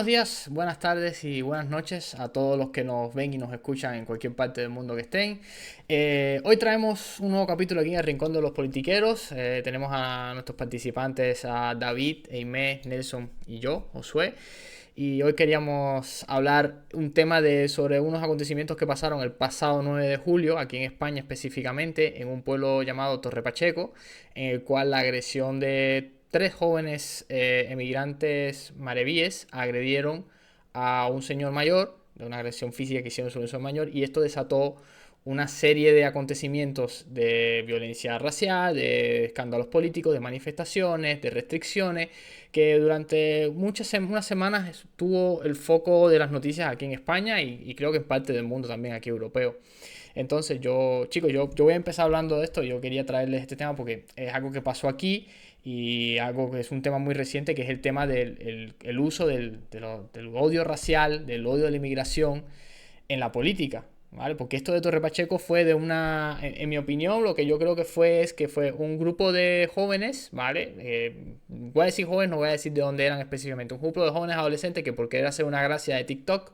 Buenos días, buenas tardes y buenas noches a todos los que nos ven y nos escuchan en cualquier parte del mundo que estén. Hoy traemos un nuevo capítulo aquí en el Rincón de los Politiqueros. Tenemos a nuestros participantes, a David, Eimé, Nelson y yo, Josué. Y hoy queríamos hablar un tema sobre unos acontecimientos que pasaron el pasado 9 de julio, aquí en España específicamente, en un pueblo llamado Torre Pacheco, en el cual la agresión de tres jóvenes emigrantes marevíes agredieron a un señor mayor, de una agresión física que hicieron sobre un señor mayor, y esto desató una serie de acontecimientos de violencia racial, de escándalos políticos, de manifestaciones, de restricciones, que durante unas semanas tuvo el foco de las noticias aquí en España y creo que en parte del mundo también aquí europeo. Entonces chicos, yo voy a empezar hablando de esto. Yo quería traerles este tema porque es algo que pasó aquí y algo que es un tema muy reciente, que es el tema del el uso del odio racial, del odio de la inmigración en la política. ¿Vale? Porque esto de Torre Pacheco fue de en mi opinión, lo que yo creo que fue un grupo de jóvenes, ¿vale? Voy a decir jóvenes, no voy a decir de dónde eran específicamente, un grupo de jóvenes adolescentes que por querer hacer una gracia de TikTok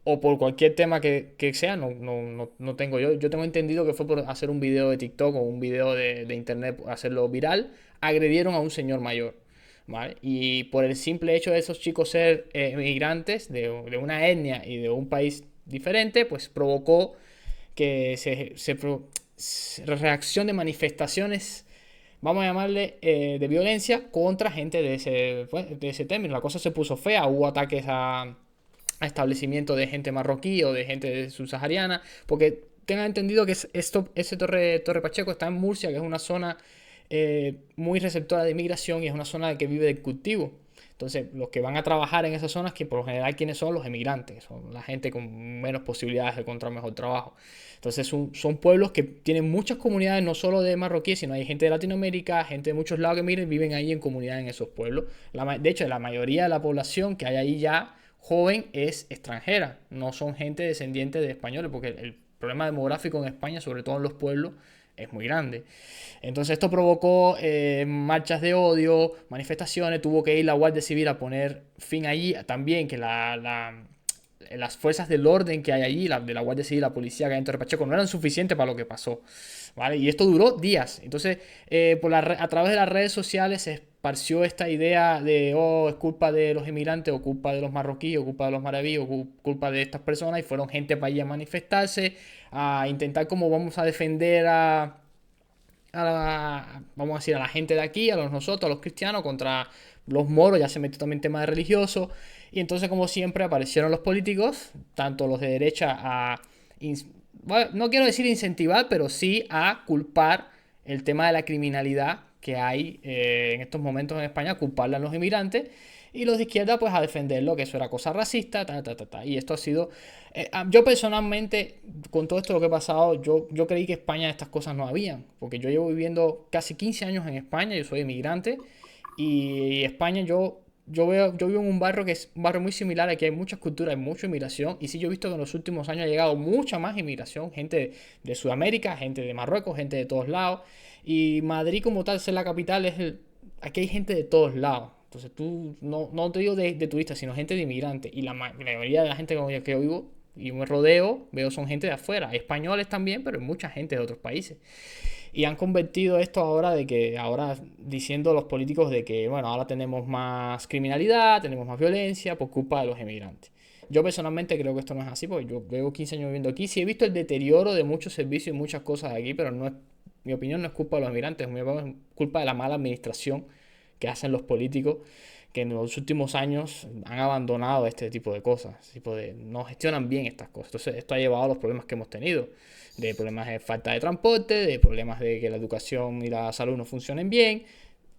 o por cualquier tema que sea, no tengo yo tengo entendido que fue por hacer un video de TikTok o un video de internet, hacerlo viral, agredieron a un señor mayor. ¿Vale? Y por el simple hecho de esos chicos ser emigrantes de una etnia y de un país diferente, pues provocó que reacción de manifestaciones, vamos a llamarle, de violencia contra gente de ese término. La cosa se puso fea, hubo ataques a establecimientos de gente marroquí o de gente subsahariana, porque tengan entendido que ese Torre Pacheco está en Murcia, que es una zona muy receptora de inmigración y es una zona que vive del cultivo. Entonces, los que van a trabajar en esas zonas, que por lo general, ¿quiénes son? Los emigrantes, son la gente con menos posibilidades de encontrar mejor trabajo. Entonces, son pueblos que tienen muchas comunidades, no solo de marroquíes, sino hay gente de Latinoamérica, gente de muchos lados que viven ahí en comunidades en esos pueblos. De hecho, la mayoría de la población que hay ahí ya joven es extranjera, no son gente descendiente de españoles, porque el problema demográfico en España, sobre todo en los pueblos, es muy grande. Entonces esto provocó marchas de odio, manifestaciones, tuvo que ir la Guardia Civil a poner fin allí, también que las fuerzas del orden que hay allí, de la Guardia Civil, la policía que hay en Torre Pacheco, no eran suficientes para lo que pasó. ¿Vale? Y esto duró días. Entonces, a través de las redes sociales se esparció esta idea de, oh, es culpa de los inmigrantes, o culpa de los marroquíes, o culpa de los maravíes, o culpa de estas personas, y fueron gente para allí a manifestarse, a intentar como vamos a defender vamos a decir, a la gente de aquí, nosotros, a los cristianos, contra los moros. Ya se metió también tema de religioso. Y entonces, como siempre, aparecieron los políticos, tanto los de derecha, bueno, no quiero decir incentivar, pero sí a culpar el tema de la criminalidad que hay en estos momentos en España, culparle a los inmigrantes, y los de izquierda pues a defenderlo, que eso era cosa racista, y esto ha sido... yo personalmente, con todo esto lo que ha pasado, yo creí que en España estas cosas no habían, porque yo llevo viviendo casi 15 años en España, yo soy inmigrante, y España yo vivo en un barrio que es un barrio muy similar. Aquí hay muchas culturas, hay mucha inmigración. Y sí, yo he visto que en los últimos años ha llegado mucha más inmigración. Gente de Sudamérica, gente de Marruecos, gente de todos lados. Y Madrid como tal, ser la capital, aquí hay gente de todos lados. Entonces tú, no te digo de turistas, sino gente de inmigrantes. Y la mayoría de la gente con la que yo vivo y me rodeo, veo son gente de afuera. Españoles también, pero hay mucha gente de otros países. Y han convertido esto ahora ahora diciendo los políticos de que, bueno, ahora tenemos más criminalidad, tenemos más violencia por culpa de los emigrantes. Yo personalmente creo que esto no es así, porque yo llevo 15 años viviendo aquí. Sí he visto el deterioro de muchos servicios y muchas cosas de aquí, pero mi opinión no es culpa de los emigrantes, es culpa de la mala administración que hacen los políticos, que en los últimos años han abandonado este tipo de cosas, no gestionan bien estas cosas. Entonces esto ha llevado a los problemas que hemos tenido, de problemas de falta de transporte, de problemas de que la educación y la salud no funcionen bien.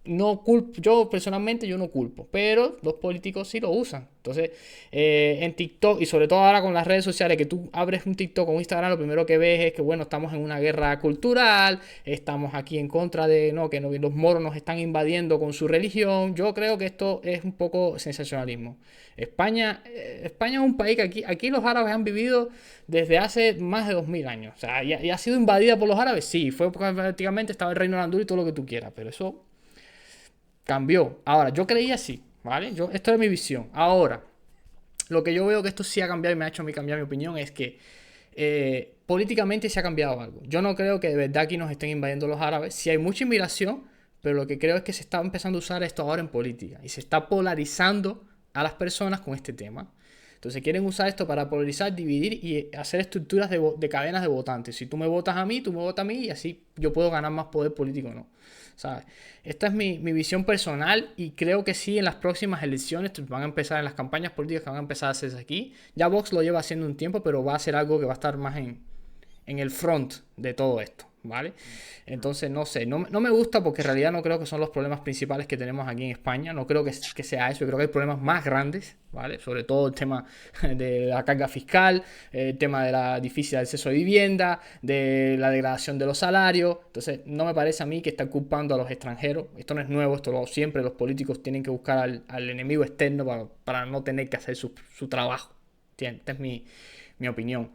Yo personalmente yo no culpo, pero los políticos sí lo usan. Entonces, en TikTok, y sobre todo ahora con las redes sociales, que tú abres un TikTok o un Instagram, lo primero que ves es que, bueno, estamos en una guerra cultural, estamos aquí en contra de, no, que los moros nos están invadiendo con su religión. Yo creo que esto es un poco sensacionalismo. España es un país que aquí los árabes han vivido desde hace más de 2000 años. O sea, y ha sido invadida por los árabes, sí, fue porque prácticamente estaba el reino de Andúril y todo lo que tú quieras, pero eso cambió. Ahora, yo creía así, ¿vale? Esto es mi visión. Ahora, lo que yo veo que esto sí ha cambiado y me ha hecho a mí cambiar mi opinión es que políticamente se ha cambiado algo. Yo no creo que de verdad aquí nos estén invadiendo los árabes. Sí hay mucha inmigración, pero lo que creo es que se está empezando a usar esto ahora en política y se está polarizando a las personas con este tema. Entonces quieren usar esto para polarizar, dividir y hacer estructuras de cadenas de votantes. Si tú me votas a mí, tú me votas a mí y así yo puedo ganar más poder político o no. ¿Sabes? Esta es mi visión personal y creo que sí en las próximas elecciones van a empezar, en las campañas políticas que van a empezar a hacerse aquí. Ya Vox lo lleva haciendo un tiempo, pero va a ser algo que va a estar más en el front de todo esto, ¿vale? Entonces, no sé, no me gusta porque en realidad no creo que son los problemas principales que tenemos aquí en España, no creo que sea eso, yo creo que hay problemas más grandes, ¿vale? Sobre todo el tema de la carga fiscal, el tema de la difícil acceso a vivienda, de la degradación de los salarios, entonces no me parece a mí que está culpando a los extranjeros, esto no es nuevo, siempre los políticos tienen que buscar al enemigo externo para no tener que hacer su trabajo, esta es mi opinión.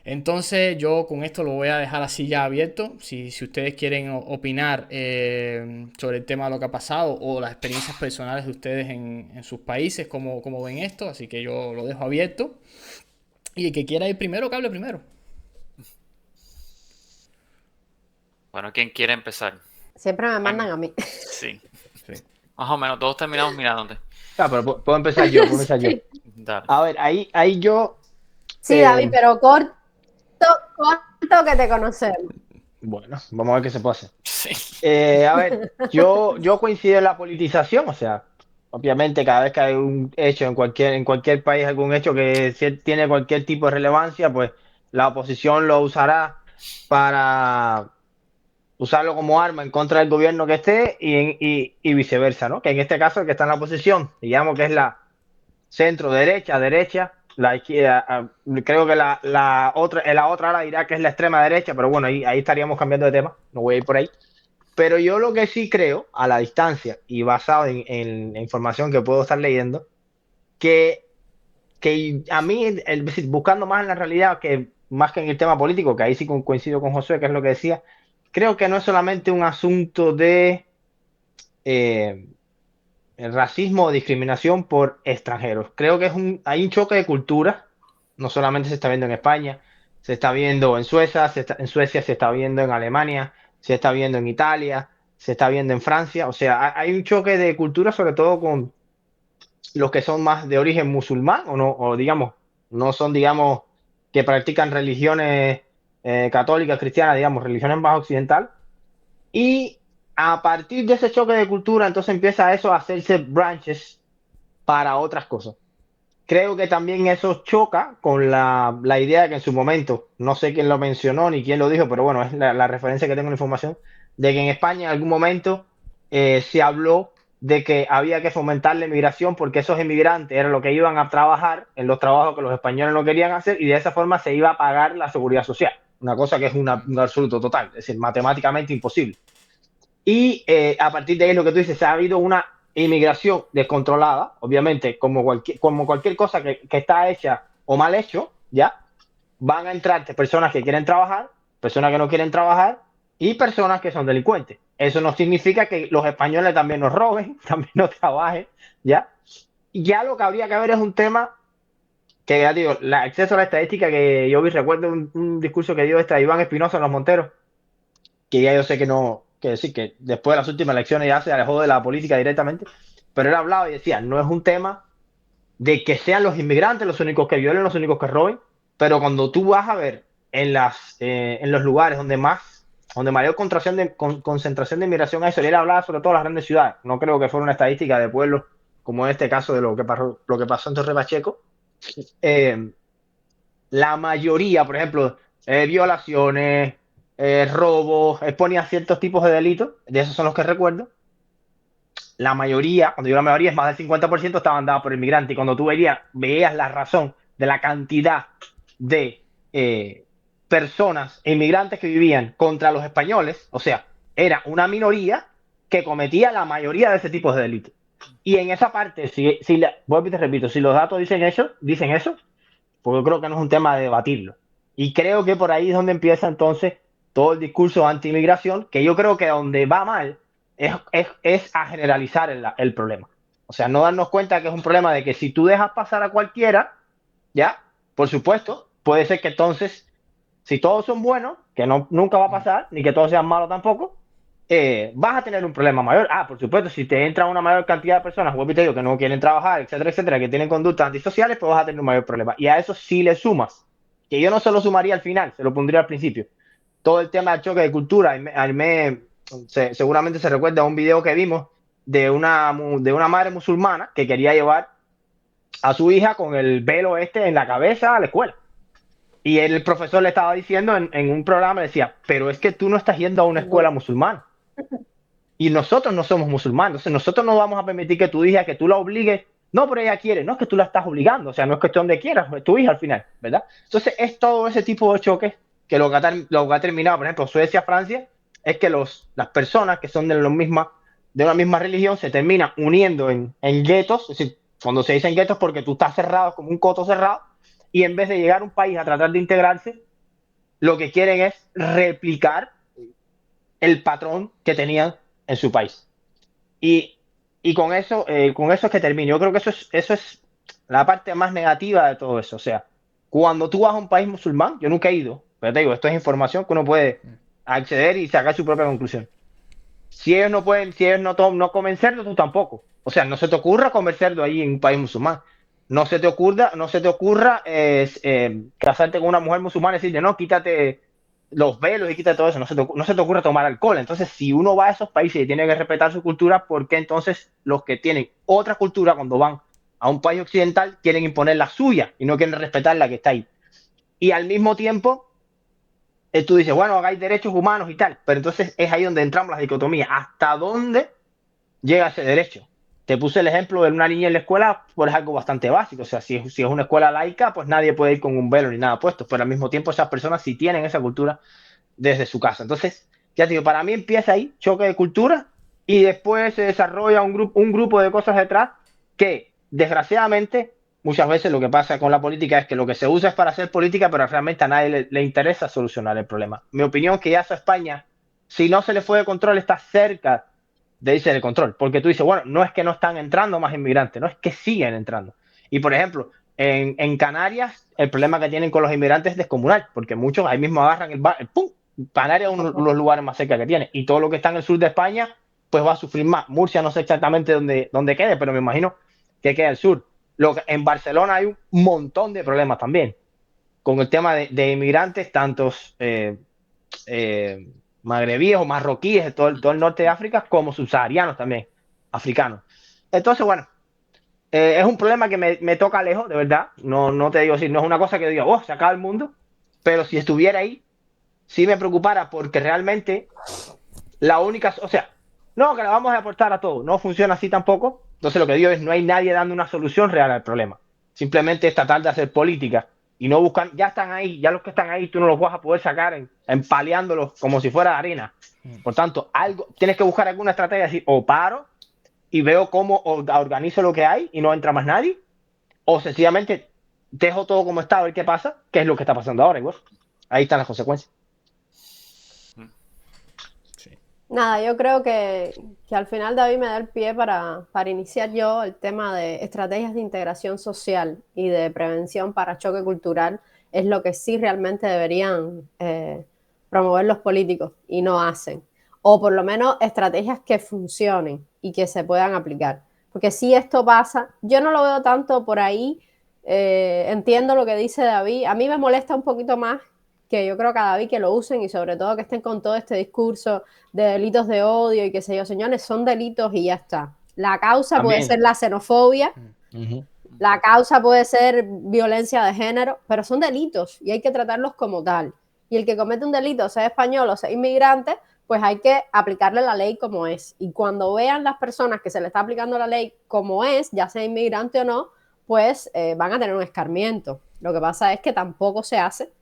Entonces yo con esto lo voy a dejar así ya abierto. Si ustedes quieren opinar sobre el tema de lo que ha pasado o las experiencias personales de ustedes en sus países, cómo ven esto, así que yo lo dejo abierto. Y el que quiera ir primero, que hable primero. Bueno, ¿quién quiere empezar? Siempre me Jaime. mandan a mí. Sí, Sí. más o menos, todos terminamos mirándote. Claro, pero puedo empezar yo, puedo empezar yo. Sí, Dale. A ver, ahí yo, sí, David, pero corto, corto que te conocemos. bueno, vamos a ver qué se puede hacer. Sí. A ver, yo coincido en la politización, o sea, obviamente cada vez que hay un hecho en cualquier país, algún hecho que tiene cualquier tipo de relevancia, pues la oposición lo usará para usarlo como arma en contra del gobierno que esté y viceversa, ¿no? Que en este caso el que está en la oposición, digamos que es la centro, derecha, derecha, la izquierda, creo que la otra ala dirá que es la extrema derecha, pero bueno, ahí estaríamos cambiando de tema, no voy a ir por ahí. Pero yo lo que sí creo, a la distancia y basado en la información que puedo estar leyendo, que, que a mí, decir, buscando más en la realidad que más que en el tema político, que ahí sí coincido con Josué, que es lo que decía, creo que no es solamente un asunto de eh, el racismo o discriminación por extranjeros. Creo que hay un choque de culturas, no solamente se está viendo en España, se está viendo en Suecia, en Suecia se está viendo en Alemania, se está viendo en Italia, se está viendo en Francia. O sea, hay un choque de culturas, sobre todo con los que son más de origen musulmán o no, o digamos, no son, digamos, que practican religiones católicas, cristianas, digamos, religiones más occidentales. Y a partir de ese choque de cultura, entonces empieza eso a hacerse branches para otras cosas. Creo que también eso choca con la idea de que en su momento, no sé quién lo mencionó ni quién lo dijo, pero bueno, es la referencia que tengo en la información, de que en España en algún momento se habló de que había que fomentar la inmigración porque esos inmigrantes eran los que iban a trabajar en los trabajos que los españoles no querían hacer y de esa forma se iba a pagar la seguridad social. Una cosa que es un absoluto total, es decir, matemáticamente imposible. Y a partir de ahí lo que tú dices, ha habido una inmigración descontrolada, obviamente, como cualquier cosa que está hecha o mal hecho, ¿ya? Van a entrar personas que quieren trabajar, personas que no quieren trabajar y personas que son delincuentes. Eso no significa que los españoles también nos roben, también nos trabajen, ¿ya? Y ya lo que habría que ver es un tema que, ya digo, el acceso a la estadística que yo vi, recuerdo un discurso que dio Iván Espinosa en Los Monteros, que ya yo sé que no, que sí, que después de las últimas elecciones ya se alejó de la política directamente, pero él hablaba y decía, no es un tema de que sean los inmigrantes los únicos que violen, los únicos que roben, pero cuando tú vas a ver en los lugares donde mayor concentración de inmigración hay, él hablaba sobre todo las grandes ciudades, no creo que fuera una estadística de pueblos como en este caso de lo que pasó en Torre Pacheco, eh, la mayoría, por ejemplo, violaciones, robos, ponía ciertos tipos de delitos, de esos son los que recuerdo. La mayoría, cuando digo la mayoría, es más del 50% estaban dadas por inmigrantes. Y cuando tú veías la razón de la cantidad de personas e inmigrantes que vivían contra los españoles, o sea, era una minoría que cometía la mayoría de ese tipo de delitos. Y en esa parte, vuelvo y te repito, si los datos dicen eso, porque yo creo que no es un tema de debatirlo. Y creo que por ahí es donde empieza entonces todo el discurso anti-inmigración, que yo creo que donde va mal es a generalizar el problema. O sea, no darnos cuenta que es un problema de que si tú dejas pasar a cualquiera, ya, por supuesto, puede ser que entonces, si todos son buenos, que no, nunca va a pasar, ni que todos sean malos tampoco, vas a tener un problema mayor. Ah, por supuesto, si te entra una mayor cantidad de personas, vuelvo y te digo, que no quieren trabajar, etcétera, etcétera, que tienen conductas antisociales, pues vas a tener un mayor problema. Y a eso sí le sumas, que yo no se lo sumaría al final, se lo pondría al principio. Todo el tema del choque de cultura, seguramente se recuerda a un video que vimos de una madre musulmana que quería llevar a su hija con el velo este en la cabeza a la escuela. Y el profesor le estaba diciendo en un programa, le decía, pero es que tú no estás yendo a una escuela musulmana. Y nosotros no somos musulmanes. Entonces nosotros no vamos a permitir que tu hija, que tú la obligues. No, pero ella quiere. No es que tú la estás obligando. O sea, no es cuestión de quieras. Es tu hija al final, ¿verdad? Entonces es todo ese tipo de choques que lo que ha terminado, por ejemplo, Suecia, Francia, es que las personas que son de una misma religión se terminan uniendo en guetos. Es decir, cuando se dicen guetos porque tú estás cerrado como un coto cerrado, y en vez de llegar a un país a tratar de integrarse, lo que quieren es replicar el patrón que tenían en su país. Y, y con eso es que termino. Yo creo que eso es la parte más negativa de todo eso. O sea, cuando tú vas a un país musulmán, yo nunca he ido, pero te digo, esto es información que uno puede acceder y sacar su propia conclusión. Si ellos no pueden, si ellos no comen cerdo, tú tampoco. O sea, no se te ocurra comer cerdo ahí en un país musulmán. No se te ocurra casarte con una mujer musulmana y decirle, no, quítate los velos y quítate todo eso. No se te ocurra tomar alcohol. Entonces, si uno va a esos países y tiene que respetar su cultura, ¿por qué entonces los que tienen otra cultura cuando van a un país occidental quieren imponer la suya y no quieren respetar la que está ahí? Y al mismo tiempo tú dices, bueno, hay derechos humanos y tal, pero entonces es ahí donde entramos las dicotomías. ¿Hasta dónde llega ese derecho? Te puse el ejemplo de una niña en la escuela, pues es algo bastante básico. O sea, si es una escuela laica, pues nadie puede ir con un velo ni nada puesto, pero al mismo tiempo esas personas sí tienen esa cultura desde su casa. Entonces, ya te digo, para mí empieza ahí, choque de cultura, y después se desarrolla un grupo de cosas detrás que, desgraciadamente, muchas veces lo que pasa con la política es que lo que se usa es para hacer política, pero realmente a nadie le interesa solucionar el problema. Mi opinión es que ya eso a España, si no se le fue de control, está cerca de irse de control. Porque tú dices, bueno, no es que no están entrando más inmigrantes, no es que siguen entrando. Y por ejemplo, en Canarias, el problema que tienen con los inmigrantes es descomunal, porque muchos ahí mismo agarran ¡pum! Canarias es uno de los lugares más cerca que tiene. Y todo lo que está en el sur de España, pues va a sufrir más. Murcia no sé exactamente dónde quede, pero me imagino que queda el sur. En Barcelona hay un montón de problemas también con el tema de inmigrantes, tantos magrebíes o marroquíes de todo el norte de África, como subsaharianos también, africanos. Entonces, bueno, es un problema que me toca lejos, de verdad. No te digo así, no es una cosa que diga, oh, se acaba el mundo, pero si estuviera ahí, sí me preocupara porque realmente la única, o sea, no, que la vamos a aportar a todo, no funciona así tampoco. Entonces lo que digo es, no hay nadie dando una solución real al problema. Simplemente es tratar de hacer política y no buscan, ya están ahí, ya los que están ahí tú no los vas a poder sacar empaleándolos como si fuera arena. Por tanto, tienes que buscar alguna estrategia, decir, o paro y veo cómo organizo lo que hay y no entra más nadie, o sencillamente dejo todo como está a ver qué pasa, que es lo que está pasando ahora. Y bueno, ahí están las consecuencias. Nada, yo creo que al final David me da el pie para iniciar yo el tema de estrategias de integración social y de prevención para choque cultural. Es lo que sí realmente deberían promover los políticos y no hacen. O por lo menos estrategias que funcionen y que se puedan aplicar. Porque si esto pasa, yo no lo veo tanto por ahí. Entiendo lo que dice David. A mí me molesta un poquito más que yo creo que a David que lo usen y sobre todo que estén con todo este discurso de delitos de odio y qué sé yo, señores, son delitos y ya está. La causa También. puede ser la xenofobia, la causa puede ser violencia de género, pero son delitos y hay que tratarlos como tal. Y el que comete un delito, sea español o sea inmigrante, pues hay que aplicarle la ley como es. Y cuando vean las personas que se le está aplicando la ley como es, ya sea inmigrante o no, pues van a tener un escarmiento. Lo que pasa es que tampoco se hace,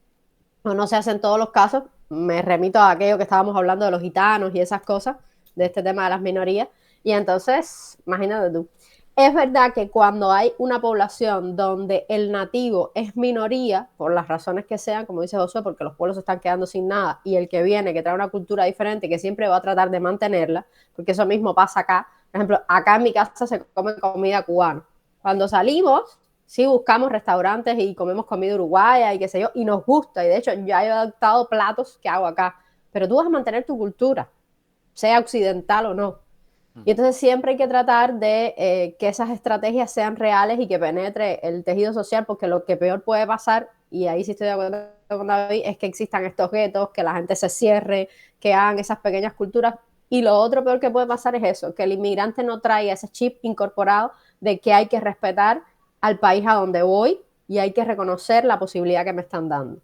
o no se hace en todos los casos. Me remito a aquello que estábamos hablando de los gitanos y esas cosas, de este tema de las minorías. Y entonces, imagínate tú. Es verdad que cuando hay una población donde el nativo es minoría, por las razones que sean, como dice Josué, porque los pueblos se están quedando sin nada, y el que viene, que trae una cultura diferente, que siempre va a tratar de mantenerla, porque eso mismo pasa acá, Por ejemplo, acá en mi casa se come comida cubana. Cuando salimos, sí buscamos restaurantes y comemos comida uruguaya y qué sé yo, y nos gusta. Y de hecho, ya he adaptado platos que hago acá. Pero tú vas a mantener tu cultura, sea occidental o no. Y entonces siempre hay que tratar de que esas estrategias sean reales y que penetre el tejido social, porque lo que peor puede pasar, y ahí sí estoy de acuerdo con David, es que existan estos guetos, que la gente se cierre, que hagan esas pequeñas culturas. Y lo otro peor que puede pasar es eso, que el inmigrante no traiga ese chip incorporado de que hay que respetar al país a donde voy y hay que reconocer la posibilidad que me están dando.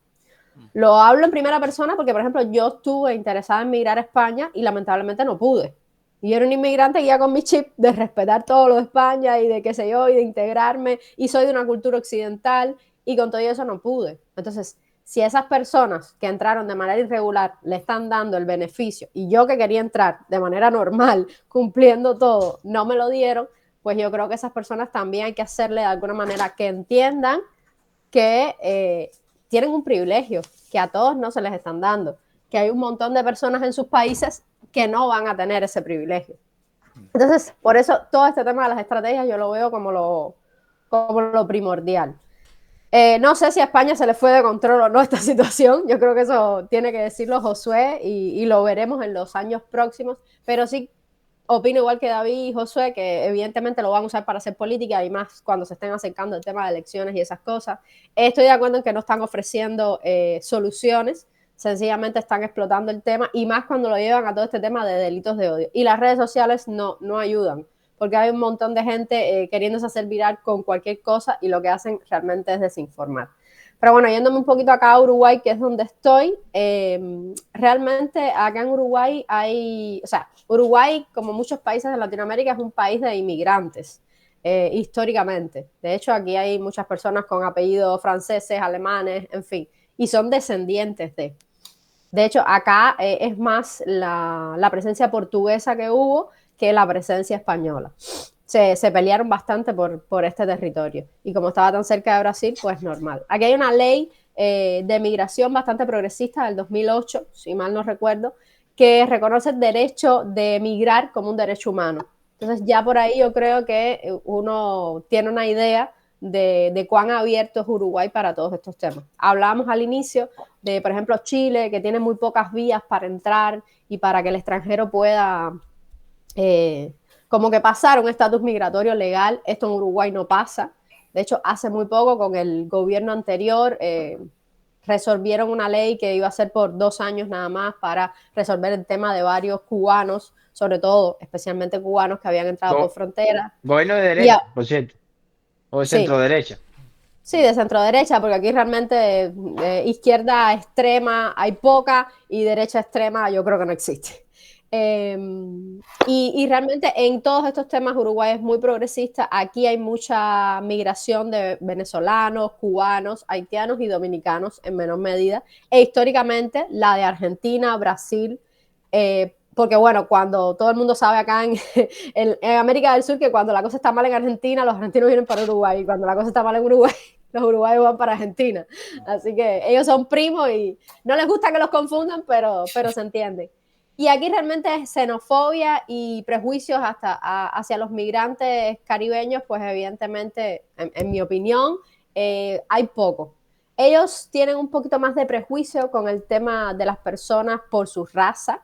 Lo hablo en primera persona porque, por ejemplo, yo estuve interesada en migrar a España y lamentablemente no pude. Y yo era un inmigrante que iba con mi chip de respetar todo lo de España y de qué sé yo, y de integrarme, y soy de una cultura occidental, y con todo eso no pude. Entonces, si esas personas que entraron de manera irregular le están dando el beneficio, y yo que quería entrar de manera normal, cumpliendo todo, no me lo dieron, pues yo creo que esas personas también hay que hacerle de alguna manera que entiendan que tienen un privilegio que a todos no se les están dando, que hay un montón de personas en sus países que no van a tener ese privilegio. Entonces, por eso todo este tema de las estrategias yo lo veo como lo primordial. No sé si a España se le fue de control o no esta situación, yo creo que eso tiene que decirlo Josué y lo veremos en los años próximos, pero sí opino igual que David y Josué, que evidentemente lo van a usar para hacer política y más cuando se estén acercando el tema de elecciones y esas cosas. Estoy de acuerdo en que no están ofreciendo soluciones, sencillamente están explotando el tema y más cuando lo llevan a todo este tema de delitos de odio. Y las redes sociales no ayudan, porque hay un montón de gente queriéndose hacer viral con cualquier cosa y lo que hacen realmente es desinformar. Pero bueno, yéndome un poquito acá a Uruguay, que es donde estoy, realmente acá en Uruguay Uruguay, como muchos países de Latinoamérica, es un país de inmigrantes, históricamente. De hecho, aquí hay muchas personas con apellidos franceses, alemanes, en fin, y son descendientes de. De hecho, acá es más la presencia portuguesa que hubo que la presencia española. Se pelearon bastante por este territorio. Y como estaba tan cerca de Brasil, pues normal. Aquí hay una ley de migración bastante progresista del 2008, si mal no recuerdo, que reconoce el derecho de migrar como un derecho humano. Entonces ya por ahí yo creo que uno tiene una idea de cuán abierto es Uruguay para todos estos temas. Hablábamos al inicio de, por ejemplo, Chile, que tiene muy pocas vías para entrar y para que el extranjero pueda como que pasar un estatus migratorio legal. Esto en Uruguay no pasa. De hecho, hace muy poco con el gobierno anterior resolvieron una ley que iba a ser por 2 años nada más para resolver el tema de varios cubanos, sobre todo, especialmente cubanos que habían entrado por frontera. Gobierno de derecha, por cierto, o de Sí. centro derecha. Sí, de centro derecha, porque aquí realmente izquierda extrema hay poca y derecha extrema yo creo que no existe. Y realmente en todos estos temas Uruguay es muy progresista. Aquí hay mucha migración de venezolanos, cubanos, haitianos y dominicanos en menor medida. E históricamente la de Argentina, Brasil, porque bueno, cuando todo el mundo sabe acá en América del Sur que cuando la cosa está mal en Argentina, los argentinos vienen para Uruguay, y cuando la cosa está mal en Uruguay, los uruguayos van para Argentina. Así que ellos son primos y no les gusta que los confundan, pero se entienden. Y aquí realmente es xenofobia y prejuicios hacia los migrantes caribeños, pues evidentemente, en mi opinión, hay poco. Ellos tienen un poquito más de prejuicio con el tema de las personas por su raza,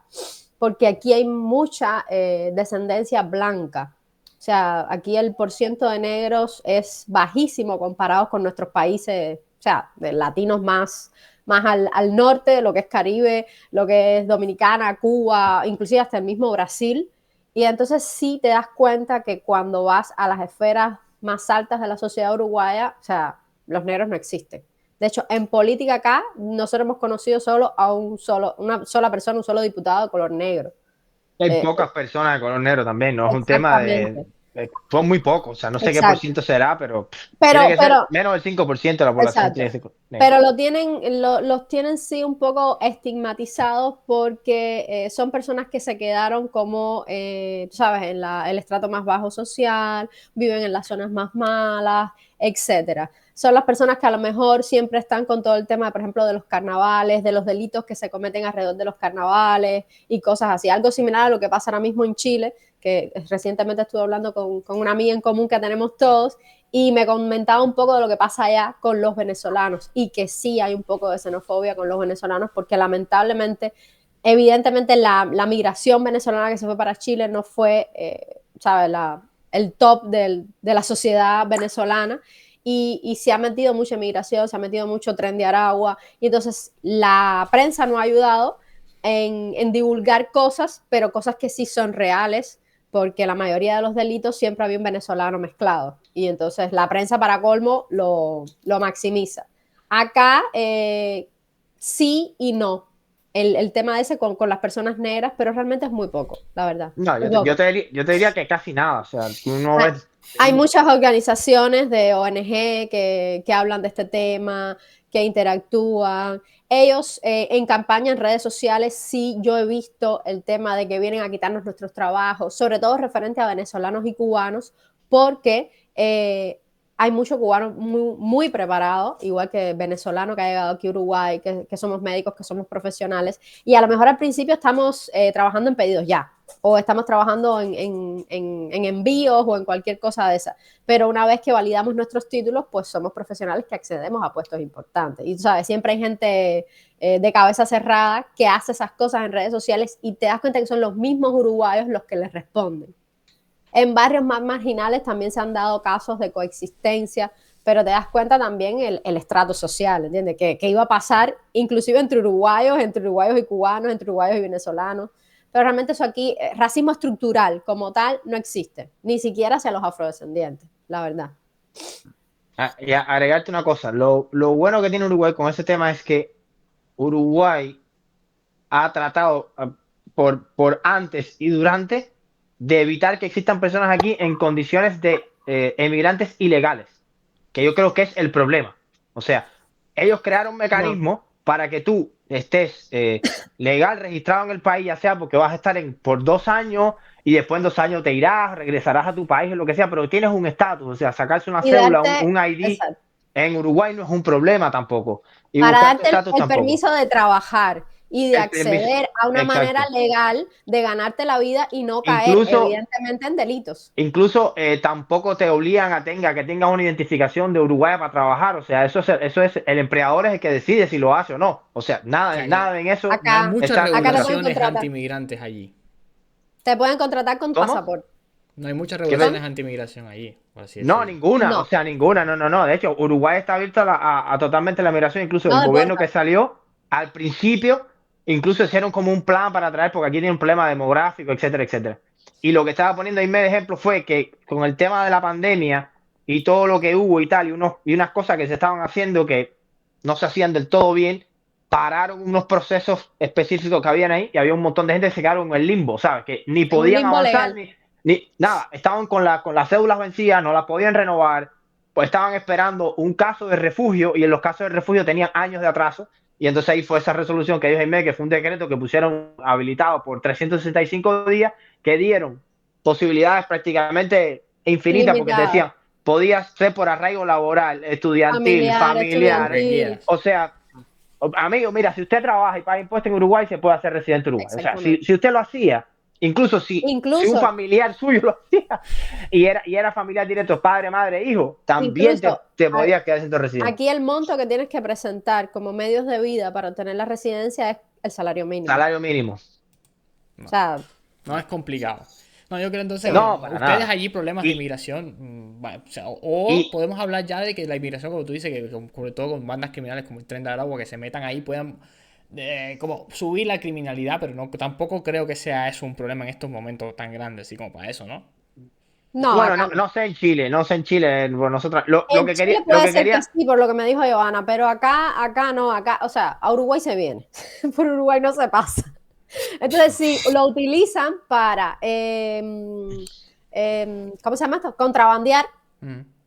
porque aquí hay mucha descendencia blanca. O sea, aquí el porciento de negros es bajísimo comparado con nuestros países, o sea, de latinos más al norte, lo que es Caribe, lo que es Dominicana, Cuba, inclusive hasta el mismo Brasil. Y entonces sí te das cuenta que cuando vas a las esferas más altas de la sociedad uruguaya, o sea, los negros no existen. De hecho, en política acá, nosotros hemos conocido solo a una sola persona, un solo diputado de color negro. Hay pocas personas de color negro también, no es un tema son muy pocos, o sea, no sé qué por ciento será, pero tiene que ser menos del 5% de la población tiene que ser negro. Pero los tienen sí un poco estigmatizados porque son personas que se quedaron como, tú sabes, en el estrato más bajo social, viven en las zonas más malas, etcétera. Son las personas que a lo mejor siempre están con todo el tema, por ejemplo, de los carnavales, de los delitos que se cometen alrededor de los carnavales y cosas así. Algo similar a lo que pasa ahora mismo en Chile, que recientemente estuve hablando con una amiga en común que tenemos todos, y me comentaba un poco de lo que pasa allá con los venezolanos, y que sí hay un poco de xenofobia con los venezolanos, porque lamentablemente, evidentemente la migración venezolana que se fue para Chile no fue, ¿sabes?, el top de la sociedad venezolana, y se ha metido mucha migración, se ha metido mucho tren de Aragua, y entonces la prensa no ha ayudado en divulgar cosas, pero cosas que sí son reales, porque la mayoría de los delitos siempre había un venezolano mezclado, y entonces la prensa, para colmo, lo maximiza. Acá sí y no, el tema ese con las personas negras, pero realmente es muy poco, la verdad. No, yo te diría que casi nada, o sea, tú no ves... Hay muchas organizaciones de ONG que hablan de este tema, que interactúan. Ellos en campaña en redes sociales, sí, yo he visto el tema de que vienen a quitarnos nuestros trabajos, sobre todo referente a venezolanos y cubanos, porque hay muchos cubanos muy preparados, igual que venezolanos que ha llegado aquí a Uruguay, que somos médicos, que somos profesionales, y a lo mejor al principio estamos trabajando en pedidos ya, o estamos trabajando en envíos o en cualquier cosa de esa, pero una vez que validamos nuestros títulos, pues somos profesionales que accedemos a puestos importantes, y tú sabes, siempre hay gente de cabeza cerrada que hace esas cosas en redes sociales, y te das cuenta que son los mismos uruguayos los que les responden. En barrios más marginales también se han dado casos de coexistencia, pero te das cuenta también el estrato social, ¿entiendes? Que iba a pasar inclusive entre uruguayos y cubanos, entre uruguayos y venezolanos. Pero realmente eso aquí, racismo estructural como tal, no existe, ni siquiera hacia los afrodescendientes, la verdad. Y agregarte una cosa, lo bueno que tiene Uruguay con ese tema es que Uruguay ha tratado por antes y durante de evitar que existan personas aquí en condiciones de emigrantes ilegales, que yo creo que es el problema. O sea, ellos crearon un mecanismo para que tú estés legal, registrado en el país, ya sea porque vas a estar por 2 años y después en 2 años te irás, regresarás a tu país o lo que sea, pero tienes un estatus, o sea, sacarse una cédula, un ID, exacto, en Uruguay no es un problema tampoco. Y para buscar tu darte estatus el tampoco. permiso de trabajar y de El permiso, acceder a una exacto. manera legal de ganarte la vida y no caer, evidentemente, en delitos. Incluso tampoco te obligan a que tengas una identificación de Uruguay para trabajar. O sea, eso es el empleador es el que decide si lo hace o no. O sea, nada en eso. No hay muchas acá te pueden regulaciones contratar. anti-inmigrantes allí. Te pueden contratar con ¿Cómo? pasaporte. No hay muchas regulaciones anti-inmigración allí, por así No, decirlo. ninguna. No. O sea, ninguna. No. De hecho, Uruguay está abierto a totalmente la migración. Incluso el gobierno que salió al principio, incluso hicieron como un plan para traer, porque aquí tiene un problema demográfico, etcétera, etcétera. Y lo que estaba poniendo ahí de ejemplo fue que con el tema de la pandemia y todo lo que hubo y tal, y unas cosas que se estaban haciendo que no se hacían del todo bien, pararon unos procesos específicos que habían ahí y había un montón de gente que se quedaron en el limbo, ¿sabes? Que ni podían avanzar, ni nada, estaban con las cédulas vencidas, no las podían renovar, pues estaban esperando un caso de refugio y en los casos de refugio tenían años de atraso. Y entonces ahí fue esa resolución que dijo Jaime, que fue un decreto que pusieron habilitado por 365 días, que dieron posibilidades prácticamente infinitas, porque te decían, podías ser por arraigo laboral, estudiantil, familiar. O sea, amigo, mira, si usted trabaja y paga impuestos en Uruguay, se puede hacer residente en Uruguay. O sea, si usted lo hacía, incluso si un familiar suyo lo hacía y era familiar directo, padre, madre, hijo, también te podías quedar siendo residente. Aquí el monto que tienes que presentar como medios de vida para obtener la residencia es el salario mínimo. Salario mínimo. No, o sea, no es complicado. No, yo creo entonces ustedes nada. allí problemas de inmigración, podemos hablar ya de que la inmigración, como tú dices, que sobre todo con bandas criminales como el Tren de Aragua, que se metan ahí, puedan como subir la criminalidad, pero tampoco creo que sea eso un problema en estos momentos tan grandes, así como para eso, ¿no? Bueno, no sé en Chile, bueno, nosotros, lo que quería, que sí, por lo que me dijo Johanna, pero acá no, o sea, a Uruguay se viene, por Uruguay no se pasa. Entonces, si lo utilizan para, ¿cómo se llama esto? Contrabandear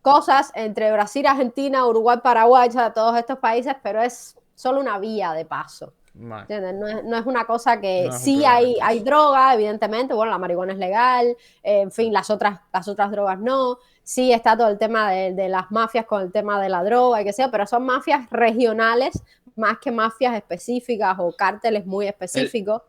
cosas entre Brasil, Argentina, Uruguay, Paraguay, o sea, todos estos países, pero es solo una vía de paso. No es una cosa que sí hay droga, evidentemente, bueno, la marihuana es legal, en fin, las otras drogas no, sí está todo el tema de las mafias con el tema de la droga y que sea, pero son mafias regionales más que mafias específicas o cárteles muy específicos.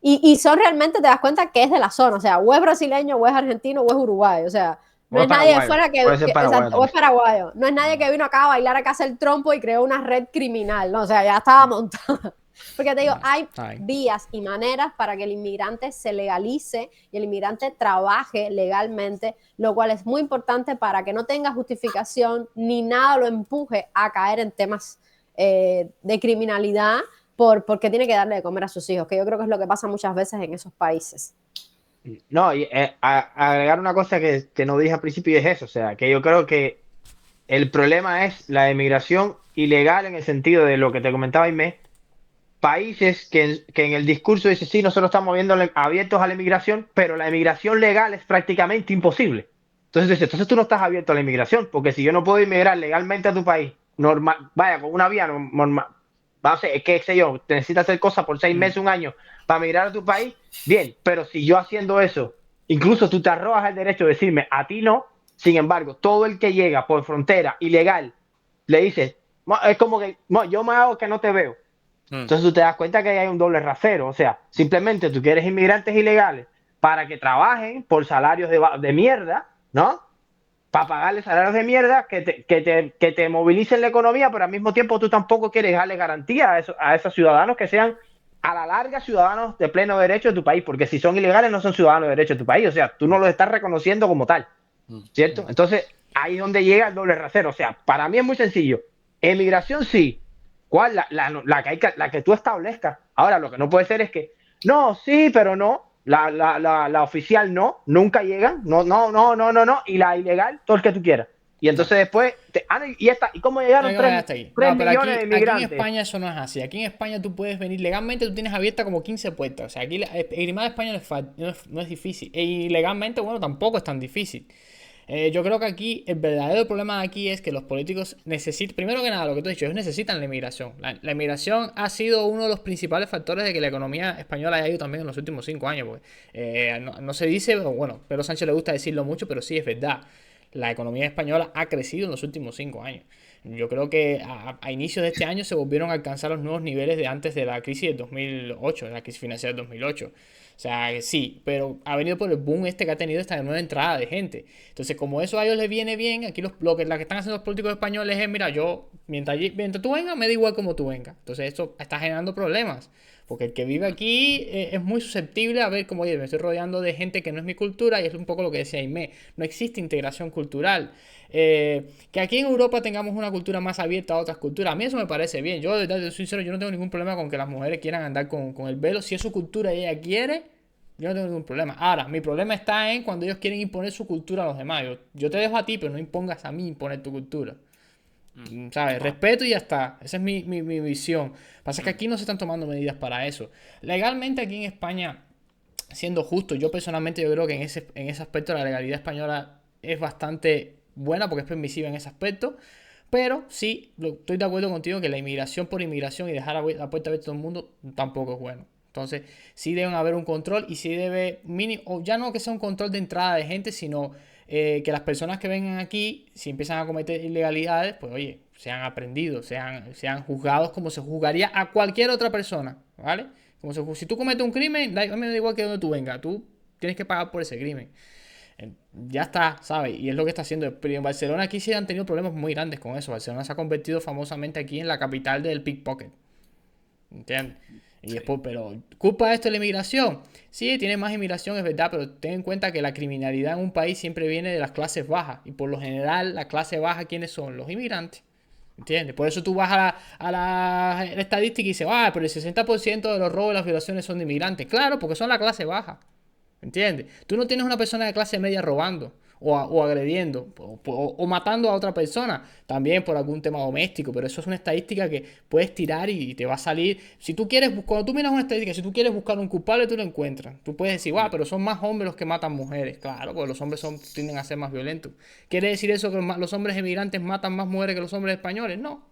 Y son realmente, te das cuenta que es de la zona, o sea, o es brasileño, o es argentino, o es uruguayo, o sea, no O es es nadie de paraguayo. fuera Puede ser paraguayo exacto, o es también. paraguayo, no es nadie que vino acá a bailar acá a hacer el trompo y creó una red criminal, ¿no? O sea, ya estaba montada. Porque te digo, hay vías y maneras para que el inmigrante se legalice y el inmigrante trabaje legalmente, lo cual es muy importante para que no tenga justificación ni nada lo empuje a caer en temas de criminalidad porque tiene que darle de comer a sus hijos, que yo creo que es lo que pasa muchas veces en esos países. No, y agregar una cosa que no dije al principio y es eso, o sea, que yo creo que el problema es la emigración ilegal en el sentido de lo que te comentaba Inés, países que en el discurso dicen, sí, nosotros estamos abiertos a la inmigración, pero la emigración legal es prácticamente imposible. Entonces tú no estás abierto a la inmigración, porque si yo no puedo inmigrar legalmente a tu país, normal, vaya, con una vía normal, va a ser, qué sé yo, te necesitas hacer cosas por 6 meses, un año, para migrar a tu país, bien, pero si yo haciendo eso, incluso tú te arrojas el derecho de decirme, a ti no, sin embargo, todo el que llega por frontera ilegal, le dices, es como que yo me hago que no te veo. Entonces tú te das cuenta que hay un doble rasero. O sea, simplemente tú quieres inmigrantes ilegales para que trabajen por salarios de mierda, ¿no? Para pagarles salarios de mierda que te movilicen la economía, pero al mismo tiempo tú tampoco quieres darle garantía a esos ciudadanos que sean a la larga ciudadanos de pleno derecho de tu país, porque si son ilegales no son ciudadanos de derecho de tu país. O sea, tú no los estás reconociendo como tal, ¿cierto? Entonces ahí es donde llega el doble rasero. O sea, para mí es muy sencillo. Emigración sí. ¿Cuál? La que tú establezcas. Ahora, lo que no puede ser es que, no, sí, pero no. La oficial no, nunca llegan. No, no, no, no, no, no. Y la ilegal, todo el que tú quieras. Y entonces después, ¿y cómo llegaron 3 No, pero millones de aquí en inmigrantes? España eso no es así. Aquí en España tú puedes venir legalmente, tú tienes abierta como 15 puertas. O sea, aquí el de España no es difícil. Y legalmente, bueno, tampoco es tan difícil. Yo creo que aquí el verdadero problema de aquí es que los políticos necesitan, primero que nada, lo que tú has dicho, ellos necesitan la inmigración. La inmigración ha sido uno de los principales factores de que la economía española haya ido también en los últimos 5 años. Porque, no se dice, bueno, Pedro Sánchez le gusta decirlo mucho, pero sí es verdad. La economía española ha crecido en los últimos 5 años. Yo creo que a inicios de este año se volvieron a alcanzar los nuevos niveles de antes de la crisis del 2008, de la crisis financiera del 2008. O sea, sí, pero ha venido por el boom este que ha tenido esta nueva entrada de gente. Entonces, como eso a ellos les viene bien, aquí la que están haciendo los políticos españoles es, mira, yo, mientras tú vengas, me da igual como tú vengas. Entonces, esto está generando problemas. Porque el que vive aquí es muy susceptible a ver como, oye, me estoy rodeando de gente que no es mi cultura y es un poco lo que decía Aimé. No existe integración cultural. Que aquí en Europa tengamos una cultura más abierta a otras culturas. A mí eso me parece bien. Yo, de verdad, soy sincero, yo no tengo ningún problema con que las mujeres quieran andar con el velo. Si es su cultura y ella quiere, yo no tengo ningún problema. Ahora, mi problema está en cuando ellos quieren imponer su cultura a los demás. Yo te dejo a ti, pero no impongas a mí imponer tu cultura. ¿Sabes? Respeto y ya está. Esa es mi visión. Pasa que aquí no se están tomando medidas para eso. Legalmente aquí en España, siendo justo, yo personalmente yo creo que en ese aspecto la legalidad española es bastante buena porque es permisiva en ese aspecto. Pero sí, estoy de acuerdo contigo que la inmigración por inmigración y dejar la puerta abierta a todo el mundo tampoco es bueno. Entonces, sí deben haber un control y sí debe, o ya no que sea un control de entrada de gente, sino que las personas que vengan aquí, si empiezan a cometer ilegalidades, pues oye, sean aprendidos, sean juzgados como se juzgaría a cualquier otra persona, ¿vale? Si tú cometes un crimen, a mí me da igual que donde tú vengas, tú tienes que pagar por ese crimen. Ya está, ¿sabes? Y es lo que está haciendo. Pero en Barcelona aquí sí han tenido problemas muy grandes con eso. Barcelona se ha convertido famosamente aquí en la capital del pickpocket. ¿Entiendes? Y después, pero ¿culpa de esto de la inmigración? Sí, tiene más inmigración, es verdad, pero ten en cuenta que la criminalidad en un país siempre viene de las clases bajas. Y por lo general, la clase baja, ¿quiénes son? Los inmigrantes. ¿Entiendes? Por eso tú vas a la estadística y dices, pero el 60% de los robos y las violaciones son de inmigrantes. Claro, porque son la clase baja. ¿Entiendes? Tú no tienes una persona de clase media robando o agrediendo o matando a otra persona también por algún tema doméstico, pero eso es una estadística que puedes tirar y te va a salir. Si tú quieres, cuando tú miras una estadística, si tú quieres buscar un culpable, tú lo encuentras. Tú puedes decir, pero son más hombres los que matan mujeres. Claro, porque los hombres tienden a ser más violentos. ¿Quiere decir eso que los hombres emigrantes matan más mujeres que los hombres españoles? No.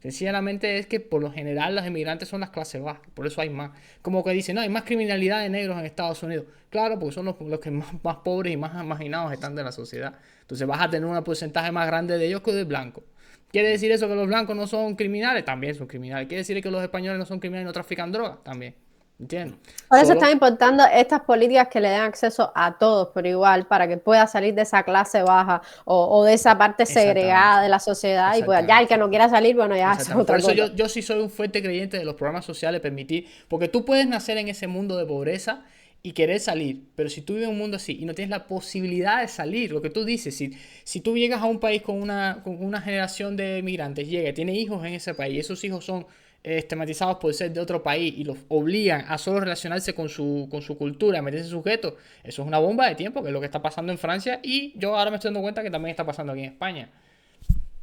Sencillamente es que por lo general los emigrantes son las clases bajas, por eso hay más. Como que dicen, no, hay más criminalidad de negros en Estados Unidos. Claro, porque son los que más pobres y más marginados están de la sociedad. Entonces vas a tener un porcentaje más grande de ellos que de blancos. ¿Quiere decir eso que los blancos no son criminales? También son criminales. ¿Quiere decir que los españoles no son criminales y no trafican drogas? También. ¿entiendes? Por eso Solo, están importando estas políticas que le den acceso a todos por igual, para que pueda salir de esa clase baja o de esa parte exactamente, segregada de la sociedad y pues ya el que exactamente. no quiera salir, bueno, ya eso es Exactamente. Por otra eso cosa. yo sí soy un fuerte creyente de los programas sociales, permitir, porque tú puedes nacer en ese mundo de pobreza y querer salir, pero si tú vives en un mundo así y no tienes la posibilidad de salir, lo que tú dices, si tú llegas a un país con una generación de migrantes, llega, tiene hijos en ese país y esos hijos son estigmatizados por ser de otro país y los obligan a solo relacionarse con su cultura, a meterse en sujetos, eso es una bomba de tiempo, que es lo que está pasando en Francia y yo ahora me estoy dando cuenta que también está pasando aquí en España.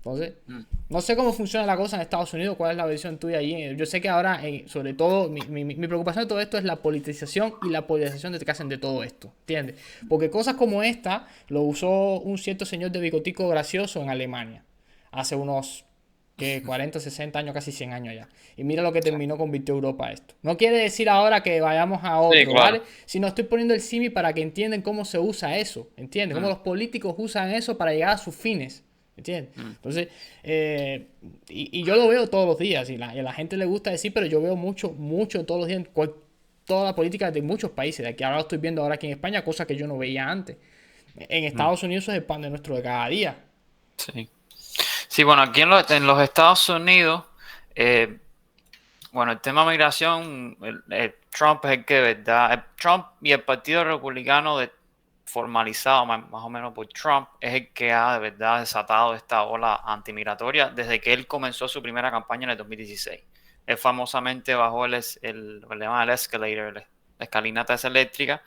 Entonces, Mm. no sé cómo funciona la cosa en Estados Unidos, cuál es la versión tuya allí. Yo sé que ahora, sobre todo, mi preocupación de todo esto es la politización y la polarización de que hacen de todo esto, ¿entiendes? Porque cosas como esta lo usó un cierto señor de bigotico gracioso en Alemania, hace unos que 40, 60 años, casi 100 años ya. Y mira lo que Sí, terminó convirtió a Europa a esto. No quiere decir ahora que vayamos a sí, otro, claro. ¿vale? Sino estoy poniendo el símil para que entiendan cómo se usa eso, ¿entiendes? Cómo Mm, los políticos usan eso para llegar a sus fines. ¿Entiendes? mm. Entonces, y yo lo veo todos los días y a la gente le gusta decir, pero yo veo mucho, mucho todos los días toda la política de muchos países. De aquí ahora lo estoy viendo ahora aquí en España, cosa que yo no veía antes. En Mm. Estados Unidos eso es el pan de nuestro de cada día. Sí. Sí, bueno, aquí en los Estados Unidos, eh, bueno, el tema migración, Trump es el que, ¿verdad? Trump y el Partido Republicano formalizado más o menos por Trump es el que ha de verdad desatado esta ola antimigratoria desde que él comenzó su primera campaña en el 2016. Él famosamente bajó lo que le llaman el escalator, la escalinata esa eléctrica,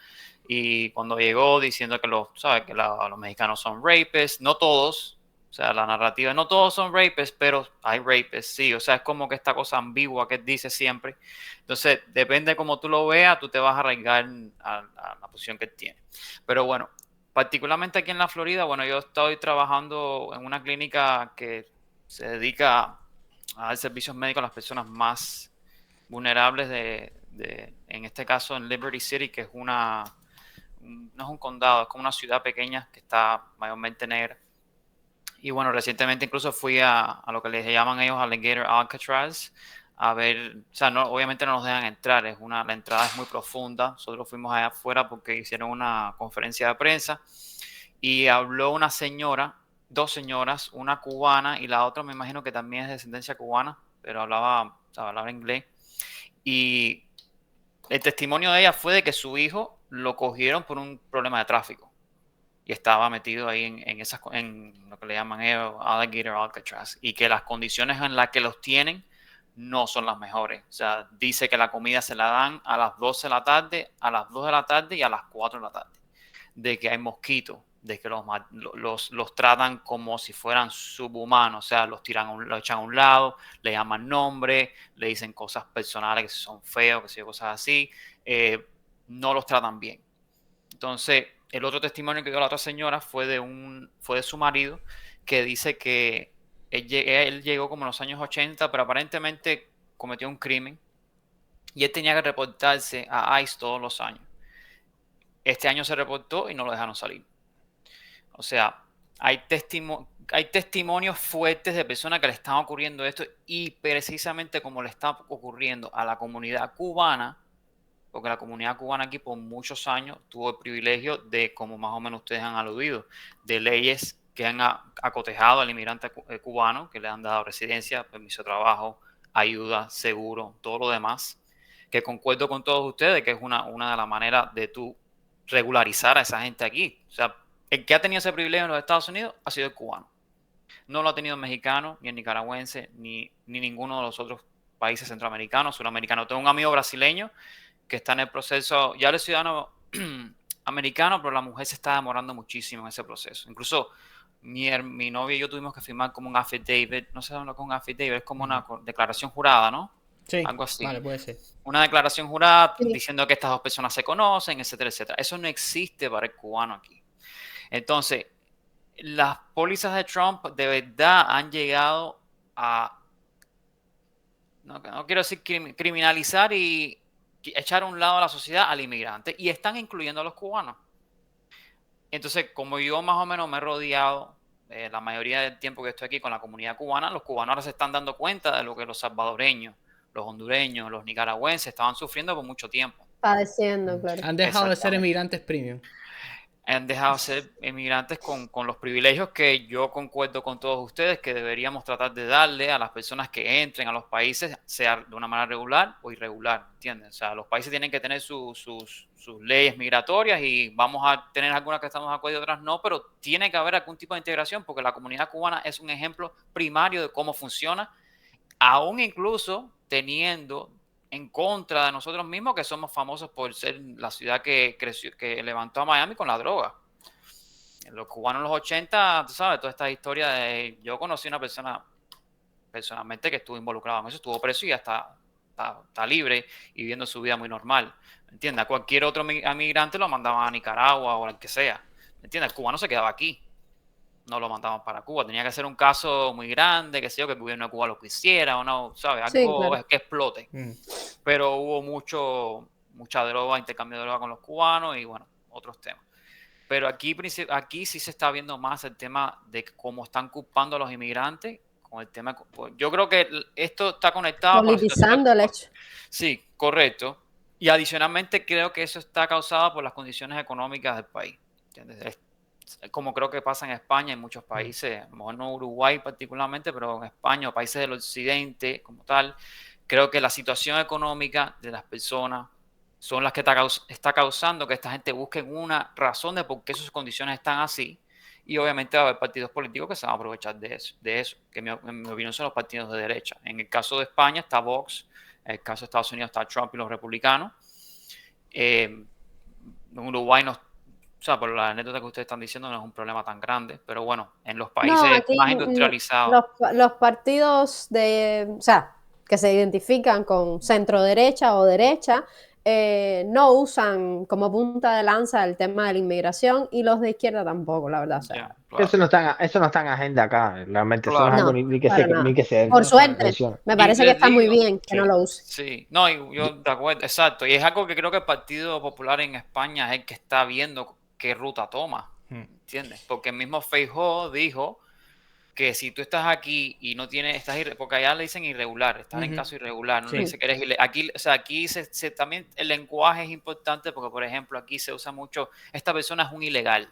y cuando llegó diciendo que ¿sabes? Que los mexicanos son rapists, no todos. O sea, la narrativa, no todos son rapists, pero hay rapists, sí. O sea, es como que esta cosa ambigua que dice siempre. Entonces, depende de cómo tú lo veas, tú te vas a arraigar a la posición que él tiene. Pero bueno, particularmente aquí en la Florida, bueno, yo estoy trabajando en una clínica que se dedica a dar servicios médicos a las personas más vulnerables en este caso en Liberty City, que es no es un condado, es como una ciudad pequeña que está mayormente negra. Y bueno, recientemente incluso fui a lo que les llaman ellos Alligator Alcatraz a ver, o sea, no, obviamente no nos dejan entrar, la entrada es muy profunda. Nosotros fuimos allá afuera porque hicieron una conferencia de prensa y habló una señora, dos señoras, una cubana y la otra me imagino que también es de descendencia cubana, pero hablaba inglés. Y el testimonio de ella fue de que su hijo lo cogieron por un problema de tráfico y estaba metido ahí en lo que le llaman Alligator Alcatraz y que las condiciones en las que los tienen no son las mejores. O sea, dice que la comida se la dan a las 12 de la tarde, a las 2 de la tarde y a las 4 de la tarde. De que hay mosquitos, de que los tratan como si fueran subhumanos, o sea, los echan a un lado, le llaman nombre, le dicen cosas personales que son feos, que son cosas así, no los tratan bien. Entonces, el otro testimonio que dio la otra señora fue de su marido, que dice que él llegó como en los años 80, pero aparentemente cometió un crimen y él tenía que reportarse a ICE todos los años. Este año se reportó y no lo dejaron salir. O sea, hay testimonios fuertes de personas que le están ocurriendo esto y precisamente como le está ocurriendo a la comunidad cubana, porque la comunidad cubana aquí por muchos años tuvo el privilegio de, como más o menos ustedes han aludido, de leyes que han acotejado al inmigrante cubano, que le han dado residencia, permiso de trabajo, ayuda, seguro, todo lo demás, que concuerdo con todos ustedes que es una de las maneras de tú regularizar a esa gente aquí. O sea, el que ha tenido ese privilegio en los Estados Unidos ha sido el cubano. No lo ha tenido el mexicano, ni el nicaragüense, ni ninguno de los otros países centroamericanos, suramericanos. Tengo un amigo brasileño que está en el proceso, ya él es ciudadano americano, pero la mujer se está demorando muchísimo en ese proceso. Incluso mi novia y yo tuvimos que firmar como un affidavit, no sé lo que es un affidavit, es como una declaración jurada, ¿no? Sí, Algo así. vale, puede ser. Una declaración jurada Sí. diciendo que estas dos personas se conocen, etcétera, etcétera. Eso no existe para el cubano aquí. Entonces, las pólizas de Trump de verdad han llegado a, no quiero decir criminalizar y echar a un lado a la sociedad al inmigrante y están incluyendo a los cubanos. Entonces, como yo más o menos me he rodeado la mayoría del tiempo que estoy aquí con la comunidad cubana, los cubanos ahora se están dando cuenta de lo que los salvadoreños los hondureños, los nicaragüenses estaban sufriendo por mucho tiempo. Padeciendo, claro. Han dejado de ser emigrantes premium. Han dejado de ser emigrantes con los privilegios que yo concuerdo con todos ustedes que deberíamos tratar de darle a las personas que entren a los países, sea de una manera regular o irregular, ¿entiendes? O sea, los países tienen que tener sus leyes migratorias y vamos a tener algunas que estamos de acuerdo y otras no, pero tiene que haber algún tipo de integración porque la comunidad cubana es un ejemplo primario de cómo funciona, aún incluso teniendo en contra de nosotros mismos, que somos famosos por ser la ciudad que creció, que levantó a Miami con la droga. Los cubanos en los 80, tú sabes, toda esta historia de... Yo conocí una persona personalmente que estuvo involucrada en eso, estuvo preso y ya está libre y viviendo su vida muy normal. ¿Me entiendes? A cualquier otro migrante lo mandaban a Nicaragua o al que sea. ¿Me entiendes? El cubano se quedaba aquí. No lo mandaban para Cuba. Tenía que ser un caso muy grande, que sé yo, que el gobierno de Cuba lo quisiera o no, ¿sabes? Algo Sí, claro. que explote. Pero hubo mucha droga, intercambio de droga con los cubanos y bueno, otros temas. Pero aquí sí se está viendo más el tema de cómo están culpando a los inmigrantes con el tema. Yo creo que esto está conectado Politizando el hecho. Sí, correcto. Y adicionalmente creo que eso está causado por las condiciones económicas del país. ¿Entiendes? Como creo que pasa en España, en muchos países, a lo mejor no Uruguay particularmente, pero en España o países del occidente como tal, creo que la situación económica de las personas son las que está causando que esta gente busque una razón de por qué sus condiciones están así. Y obviamente va a haber partidos políticos que se van a aprovechar de eso que en mi opinión son los partidos de derecha. En el caso de España está Vox, en el caso de Estados Unidos está Trump y los republicanos. En Uruguay no. O sea, por la anécdota que ustedes están diciendo no es un problema tan grande, pero bueno, en los países aquí más industrializados. los partidos o sea, que se identifican con centro derecha o derecha, no usan como punta de lanza el tema de la inmigración y los de izquierda tampoco, la verdad. O sea, Yeah, claro. Eso no está en agenda acá, realmente. Claro. Eso no es algo No, ni que para se por suerte, menciona. me parece que está muy bien que sí. no lo use. Sí, no, yo de acuerdo, exacto. Y es algo que creo que el Partido Popular en España es el que está viendo qué ruta toma, ¿entiendes? Porque el mismo Feijóo dijo que si tú estás aquí y no tienes, porque allá le dicen irregular, estás en caso irregular, no le dice que eres ilegal. Aquí, o sea, aquí también el lenguaje es importante porque, por ejemplo, aquí se usa mucho, esta persona es un ilegal,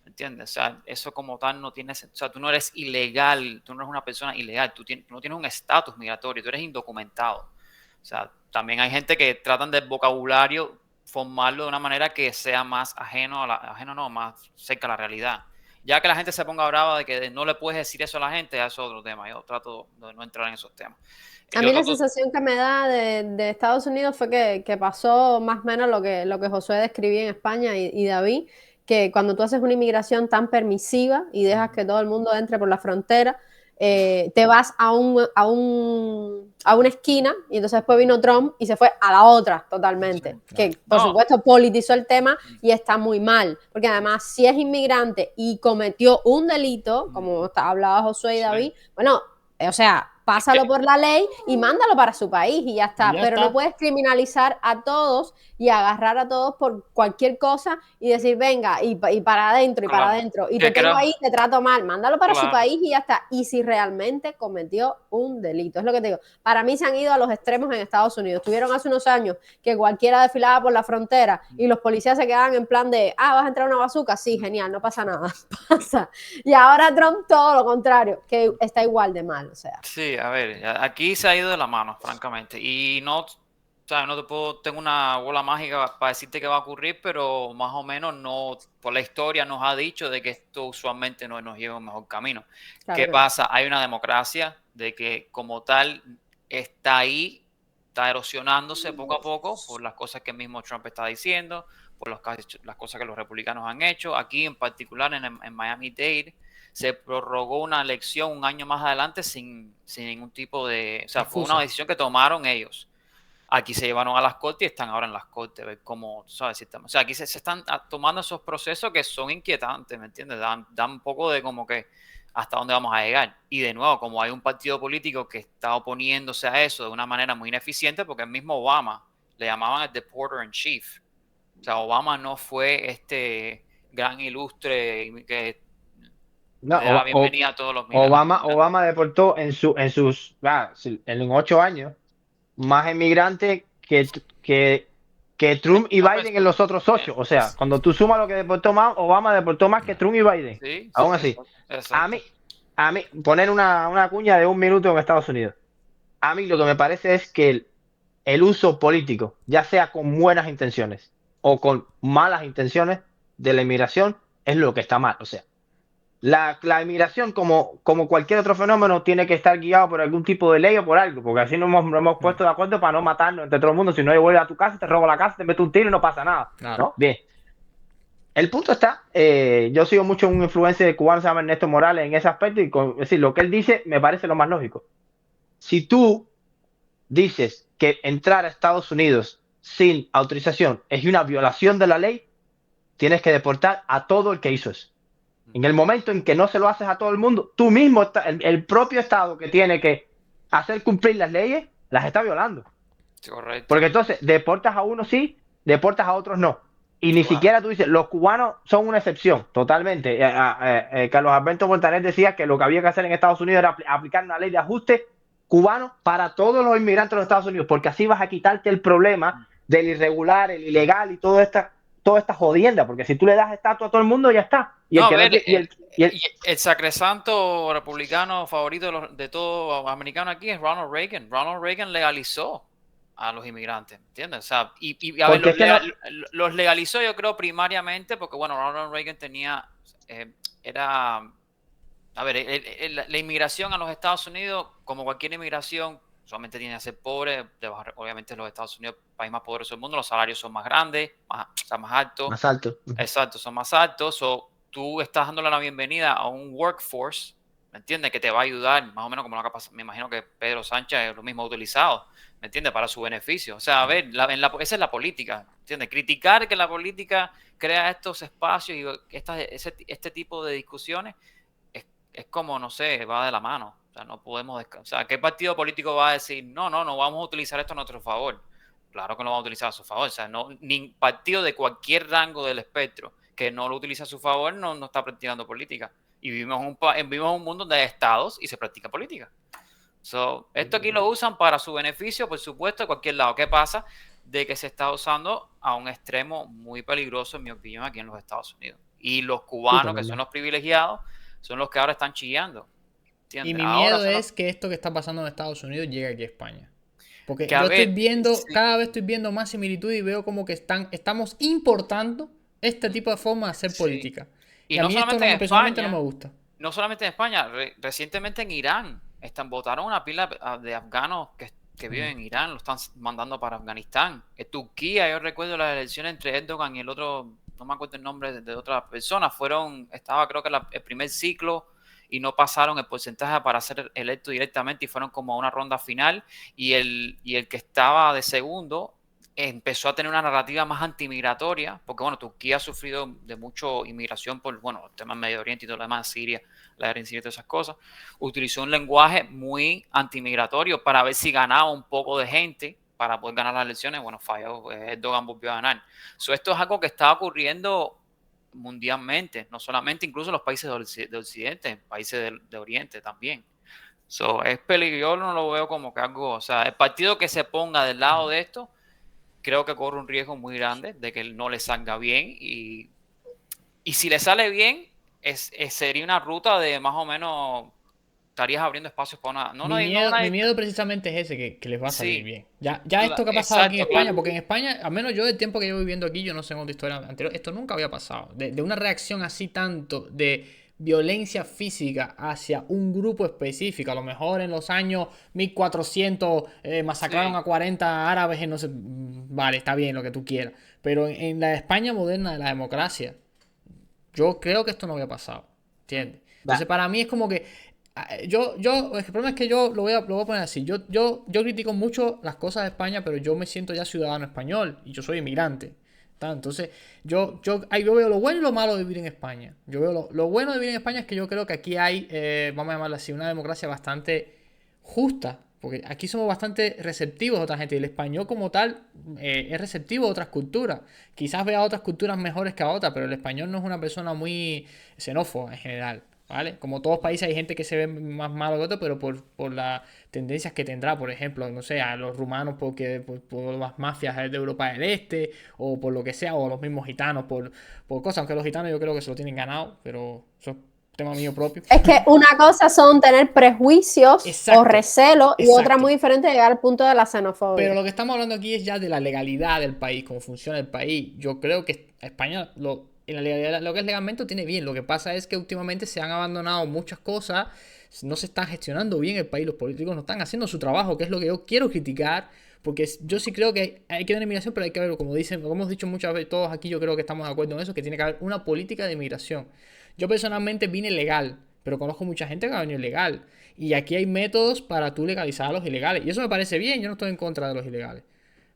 ¿entiendes? O sea, eso como tal no tiene, o sea, tú no eres ilegal, tú no eres una persona ilegal, tú no tienes un estatus migratorio, tú eres indocumentado. O sea, también hay gente que tratan del vocabulario formarlo de una manera que sea más más cerca a la realidad. Ya que la gente se ponga brava de que no le puedes decir eso a la gente, ya es otro tema. Yo trato de no entrar en esos temas. A mí la sensación que me da de Estados Unidos fue que pasó más o menos lo que Josué describía en España y David, que cuando tú haces una inmigración tan permisiva y dejas que todo el mundo entre por la frontera, te vas a una esquina y entonces después vino Trump y se fue a la otra totalmente. Sí, claro. Que por supuesto politizó el tema y está muy mal, porque además si es inmigrante y cometió un delito, como hablaba Josué y David, bueno, o sea, pásalo por la ley y mándalo para su país y ya está. Pero no puedes criminalizar a todos y agarrar a todos por cualquier cosa y decir, venga, y para adentro, y para adentro. Y te tengo ahí, te trato mal. Mándalo para su país y ya está. Y si realmente cometió un delito. Es lo que te digo. Para mí se han ido a los extremos en Estados Unidos. Tuvieron hace unos años que cualquiera desfilaba por la frontera y los policías se quedaban en plan de, ¿vas a entrar a una bazuca? Sí, genial, no pasa nada. Pasa. Y ahora Trump todo lo contrario, que está igual de mal, o sea. Sí, a ver, aquí se ha ido de la mano, francamente. Y no, o sea, no tengo una bola mágica para decirte qué va a ocurrir, pero más o menos no, por la historia nos ha dicho de que esto usualmente no nos lleva a un mejor camino. Claro, ¿qué pasa? Hay una democracia de que como tal está ahí, está erosionándose poco a poco por las cosas que el mismo Trump está diciendo, por las cosas que los republicanos han hecho. Aquí en particular en Miami-Dade se prorrogó una elección un año más adelante sin ningún tipo de... O sea, fue una decisión que tomaron ellos. Aquí se llevaron a las cortes y están ahora en las cortes, ver cómo, ¿sabes? O sea, aquí se están tomando esos procesos que son inquietantes, ¿me entiendes? Dan un poco de como que hasta dónde vamos a llegar. Y de nuevo, como hay un partido político que está oponiéndose a eso de una manera muy ineficiente, porque el mismo Obama le llamaban el deporter in chief. O sea, Obama no fue este gran ilustre que no, bienvenida a todos los migrantes. Obama deportó en 8 años, más emigrantes que Trump y No, pues, Biden en los otros 8. O sea, cuando tú sumas lo que deportó más, Obama deportó más que Trump y Biden. sí, Aún sí, así, a exacto. mí, poner una cuña de 1 minuto en Estados Unidos. A mí lo que me parece es que el uso político, ya sea con buenas intenciones o con malas intenciones de la inmigración, es lo que está mal. O sea, la inmigración, como cualquier otro fenómeno, tiene que estar guiado por algún tipo de ley o por algo, porque así nos hemos Mm, puesto de acuerdo para no matarnos entre todo el mundo. Si no, yo vuelvo a tu casa, te robo la casa, te meto un tiro y no pasa nada. claro. ¿No? Bien. El punto está, yo sigo mucho un influencer cubano, se llama Ernesto Morales, en ese aspecto, y es decir, lo que él dice me parece lo más lógico. Si tú dices que entrar a Estados Unidos sin autorización es una violación de la ley, tienes que deportar a todo el que hizo eso. En el momento en que no se lo haces a todo el mundo, tú mismo, el propio Estado que tiene que hacer cumplir las leyes, las está violando. Sí, correcto. Porque entonces deportas a unos sí, deportas a otros no. Y ni Claro. siquiera tú dices, los cubanos son una excepción, totalmente. Carlos Alberto Montaner decía que lo que había que hacer en Estados Unidos era aplicar una ley de ajuste cubano para todos los inmigrantes de los Estados Unidos, porque así vas a quitarte el problema del irregular, el ilegal y toda esta jodienda, porque si tú le das estatus a todo el mundo, ya está. Y No, el a que no ver, tiene, y el sacrosanto republicano favorito de todo americano aquí es Ronald Reagan. Ronald Reagan legalizó a los inmigrantes, ¿entiendes? O sea, a ver, porque es que no, los legalizó yo creo primariamente porque, bueno, Ronald Reagan tenía, era, a ver, la inmigración a los Estados Unidos, como cualquier inmigración, solamente tiene que ser pobre, obviamente los Estados Unidos, país más poderoso del mundo, los salarios son más grandes, o sea, más altos. más alto. Exacto, son más altos. O tú estás dándole la bienvenida a un workforce, ¿me entiendes? Que te va a ayudar, más o menos como lo que pasa. Me imagino que Pedro Sánchez es lo mismo utilizado, ¿me entiendes? Para su beneficio. O sea, a ver, esa es la política, ¿me entiendes? Criticar que la política crea estos espacios y este tipo de discusiones es como, no sé, va de la mano. O sea, no podemos. O sea, ¿qué partido político va a decir, no vamos a utilizar esto a nuestro favor? Claro que lo vamos a utilizar a su favor. O sea, no, ni partido de cualquier rango del espectro que no lo utiliza a su favor no está practicando política. Y vivimos en un mundo donde hay estados y se practica política. Esto aquí lo usan para su beneficio, por supuesto, de cualquier lado. ¿Qué pasa? De que se está usando a un extremo muy peligroso, en mi opinión, aquí en los Estados Unidos. Y los Sí, cubanos, que son totalmente. los privilegiados, son los que ahora están chillando. Y ¿Entiendes? mi Ahora miedo son los es que esto que está pasando en Estados Unidos llegue aquí a España. Porque que, a yo estoy ver, viendo, sí, cada vez estoy viendo más similitud y veo como que estamos importando este tipo de forma de hacer sí. política. Y Y a no mí esto solamente en personalmente no me España, gusta. no solamente en España, recientemente en Irán, votaron una pila de afganos que viven Mm. en Irán, lo están mandando para Afganistán. En Turquía, yo recuerdo las elecciones entre Erdogan y el otro, no me acuerdo el nombre de otra persona, estaba creo que el primer ciclo y no pasaron el porcentaje para ser electo directamente y fueron como a una ronda final y el que estaba de segundo empezó a tener una narrativa más antimigratoria, porque bueno, Turquía ha sufrido de mucho inmigración por, bueno, el tema del Medio Oriente y todo lo demás, Siria, la guerra en Siria y todas esas cosas. Utilizó un lenguaje muy antimigratorio para ver si ganaba un poco de gente para poder ganar las elecciones. Bueno, falló, Erdogan volvió a ganar. Esto es algo que está ocurriendo mundialmente, no solamente incluso en los países de Occidente, países de Oriente también. Es peligroso, no lo veo como que algo, o sea, el partido que se ponga del lado de esto, creo que corre un riesgo muy grande de que no le salga bien y si le sale bien, sería una ruta de más o menos, estarías abriendo espacios para una... No, no, no Mi una... miedo precisamente es ese, que les va a salir Sí, bien. Ya esto que ha pasado aquí en exacto, España, porque en España, al menos yo del tiempo que llevo viviendo aquí, yo no sé en otra historia anterior, esto nunca había pasado. De una reacción así tanto de violencia física hacia un grupo específico. A lo mejor en los años 1400 masacraron sí. a 40 árabes en no sé... Vale, está bien lo que tú quieras. Pero en la España moderna de la democracia, yo creo que esto no había pasado. ¿Entiendes? Entonces para mí es como que el problema es que yo lo voy a poner así. Yo critico mucho las cosas de España, pero yo me siento ya ciudadano español y yo soy inmigrante. Entonces, yo veo lo bueno y lo malo de vivir en España. Yo veo lo bueno de vivir en España es que yo creo que aquí hay, vamos a llamarlo así, una democracia bastante justa. Porque aquí somos bastante receptivos a otra gente. Y el español como tal es receptivo a otras culturas. Quizás vea a otras culturas mejores que a otras, pero el español no es una persona muy xenófoba en general. ¿vale? Como todos los países hay gente que se ve más malo que otro, pero por las tendencias que tendrá, por ejemplo, no sé, a los rumanos por las mafias de Europa del Este, o por lo que sea, o los mismos gitanos por cosas, aunque los gitanos yo creo que se lo tienen ganado, pero eso es tema mío propio. Es que una cosa son tener prejuicios Exacto, o recelo y exacto. otra muy diferente llegar al punto de la xenofobia. Pero lo que estamos hablando aquí es ya de la legalidad del país, cómo funciona el país. Yo creo que España en la legalidad, lo que es legalmente lo tiene bien. Lo que pasa es que últimamente se han abandonado muchas cosas, no se está gestionando bien el país, los políticos no están haciendo su trabajo, que es lo que yo quiero criticar. Porque yo sí creo que hay que haber inmigración, pero hay que haber, como hemos dicho muchas veces todos aquí, yo creo que estamos de acuerdo en eso, que tiene que haber una política de inmigración. Yo personalmente vine legal, pero conozco mucha gente que ha venido ilegal. Y aquí hay métodos para tú legalizar a los ilegales. Y eso me parece bien, yo no estoy en contra de los ilegales.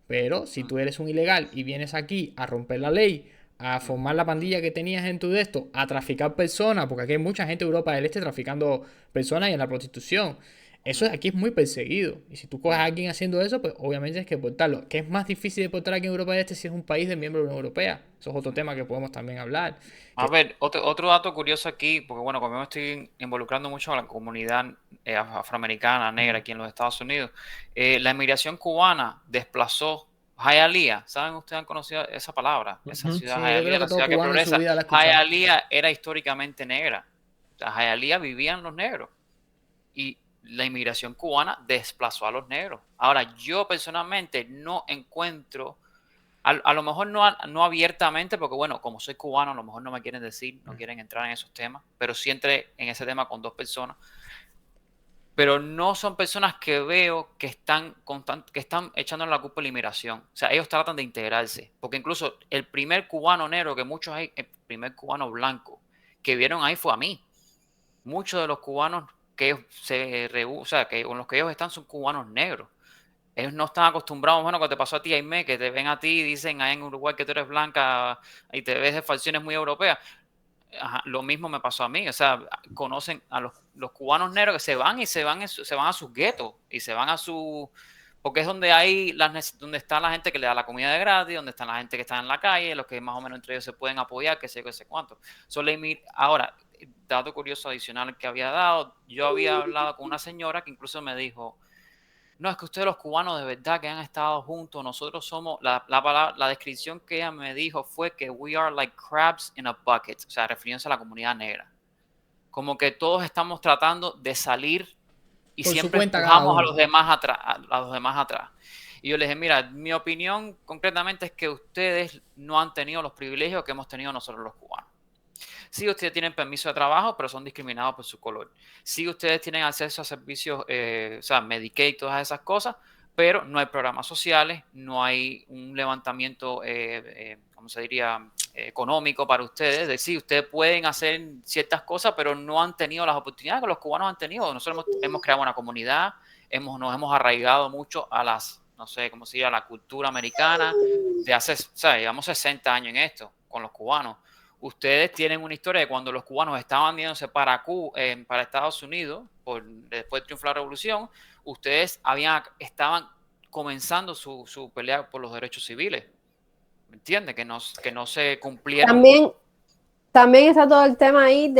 Pero si tú eres un ilegal y vienes aquí a romper la ley, a formar la pandilla que tenías en tu desto, a traficar personas, porque aquí hay mucha gente de Europa del Este traficando personas y en la prostitución. Eso aquí es muy perseguido. Y si tú coges a alguien haciendo eso, pues obviamente tienes que deportarlo. Que es más difícil deportar aquí en Europa del Este si es un país de miembro de la Unión Europea. Eso es otro tema que podemos también hablar. A ver, otro dato curioso aquí, porque bueno, como me estoy involucrando mucho a la comunidad afroamericana, negra aquí en los Estados Unidos, la inmigración cubana desplazó Hialeah. ¿Saben ustedes han conocido esa palabra? Esa ciudad, Sí, yo Hialeah, creo que la todo ciudad que cubano en su progresa. vida la ha escuchado. Hialeah era históricamente negra. O sea, Hialeah vivían los negros. Y la inmigración cubana desplazó a los negros. Ahora, yo personalmente no encuentro, a lo mejor no abiertamente, porque bueno, como soy cubano, a lo mejor no me quieren decir, no quieren entrar en esos temas, pero sí entré en ese tema con dos personas. Pero no son personas que veo que están echando la culpa a la inmigración. O sea, ellos tratan de integrarse. Porque incluso el primer cubano negro que muchos hay, el primer cubano blanco que vieron ahí fue a mí. Muchos de los cubanos o sea, que con los que ellos están son cubanos negros. Ellos no están acostumbrados, bueno, que te pasó a ti, Aimé, que te ven a ti y dicen ahí en Uruguay que tú eres blanca y te ves de facciones muy europeas. Ajá, lo mismo me pasó a mí, o sea, conocen a los cubanos negros que se van y se van a sus guetos y se van a su, porque es donde donde está la gente que le da la comida de gratis, donde está la gente que está en la calle, los que más o menos entre ellos se pueden apoyar, que sé cuánto. Ahora, dato curioso adicional que había dado, yo había hablado con una señora que incluso me dijo, no, es que ustedes los cubanos de verdad que han estado juntos, nosotros somos, la descripción que ella me dijo fue que we are like crabs in a bucket, o sea, refiriéndose a la comunidad negra. Como que todos estamos tratando de salir y Por su siempre cuenta cada empujamos a uno. los demás atrás, a los demás atrás. Y yo les dije, mira, mi opinión concretamente es que ustedes no han tenido los privilegios que hemos tenido nosotros los cubanos. Sí, ustedes tienen permiso de trabajo, pero son discriminados por su color. Sí, ustedes tienen acceso a servicios, o sea, Medicaid y todas esas cosas, pero no hay programas sociales, no hay un levantamiento, ¿cómo se diría?, económico para ustedes. Es decir, ustedes pueden hacer ciertas cosas, pero no han tenido las oportunidades que los cubanos han tenido. Nosotros hemos creado una comunidad, nos hemos arraigado mucho a no sé, ¿cómo se diría?, a la cultura americana de hace, o sea, llevamos 60 años en esto con los cubanos. Ustedes tienen una historia de cuando los cubanos estaban yéndose para Estados Unidos, después de triunfar la revolución, ustedes estaban comenzando su pelea por los derechos civiles. ¿Me entiendes? Que no se cumplieron. También está todo el tema ahí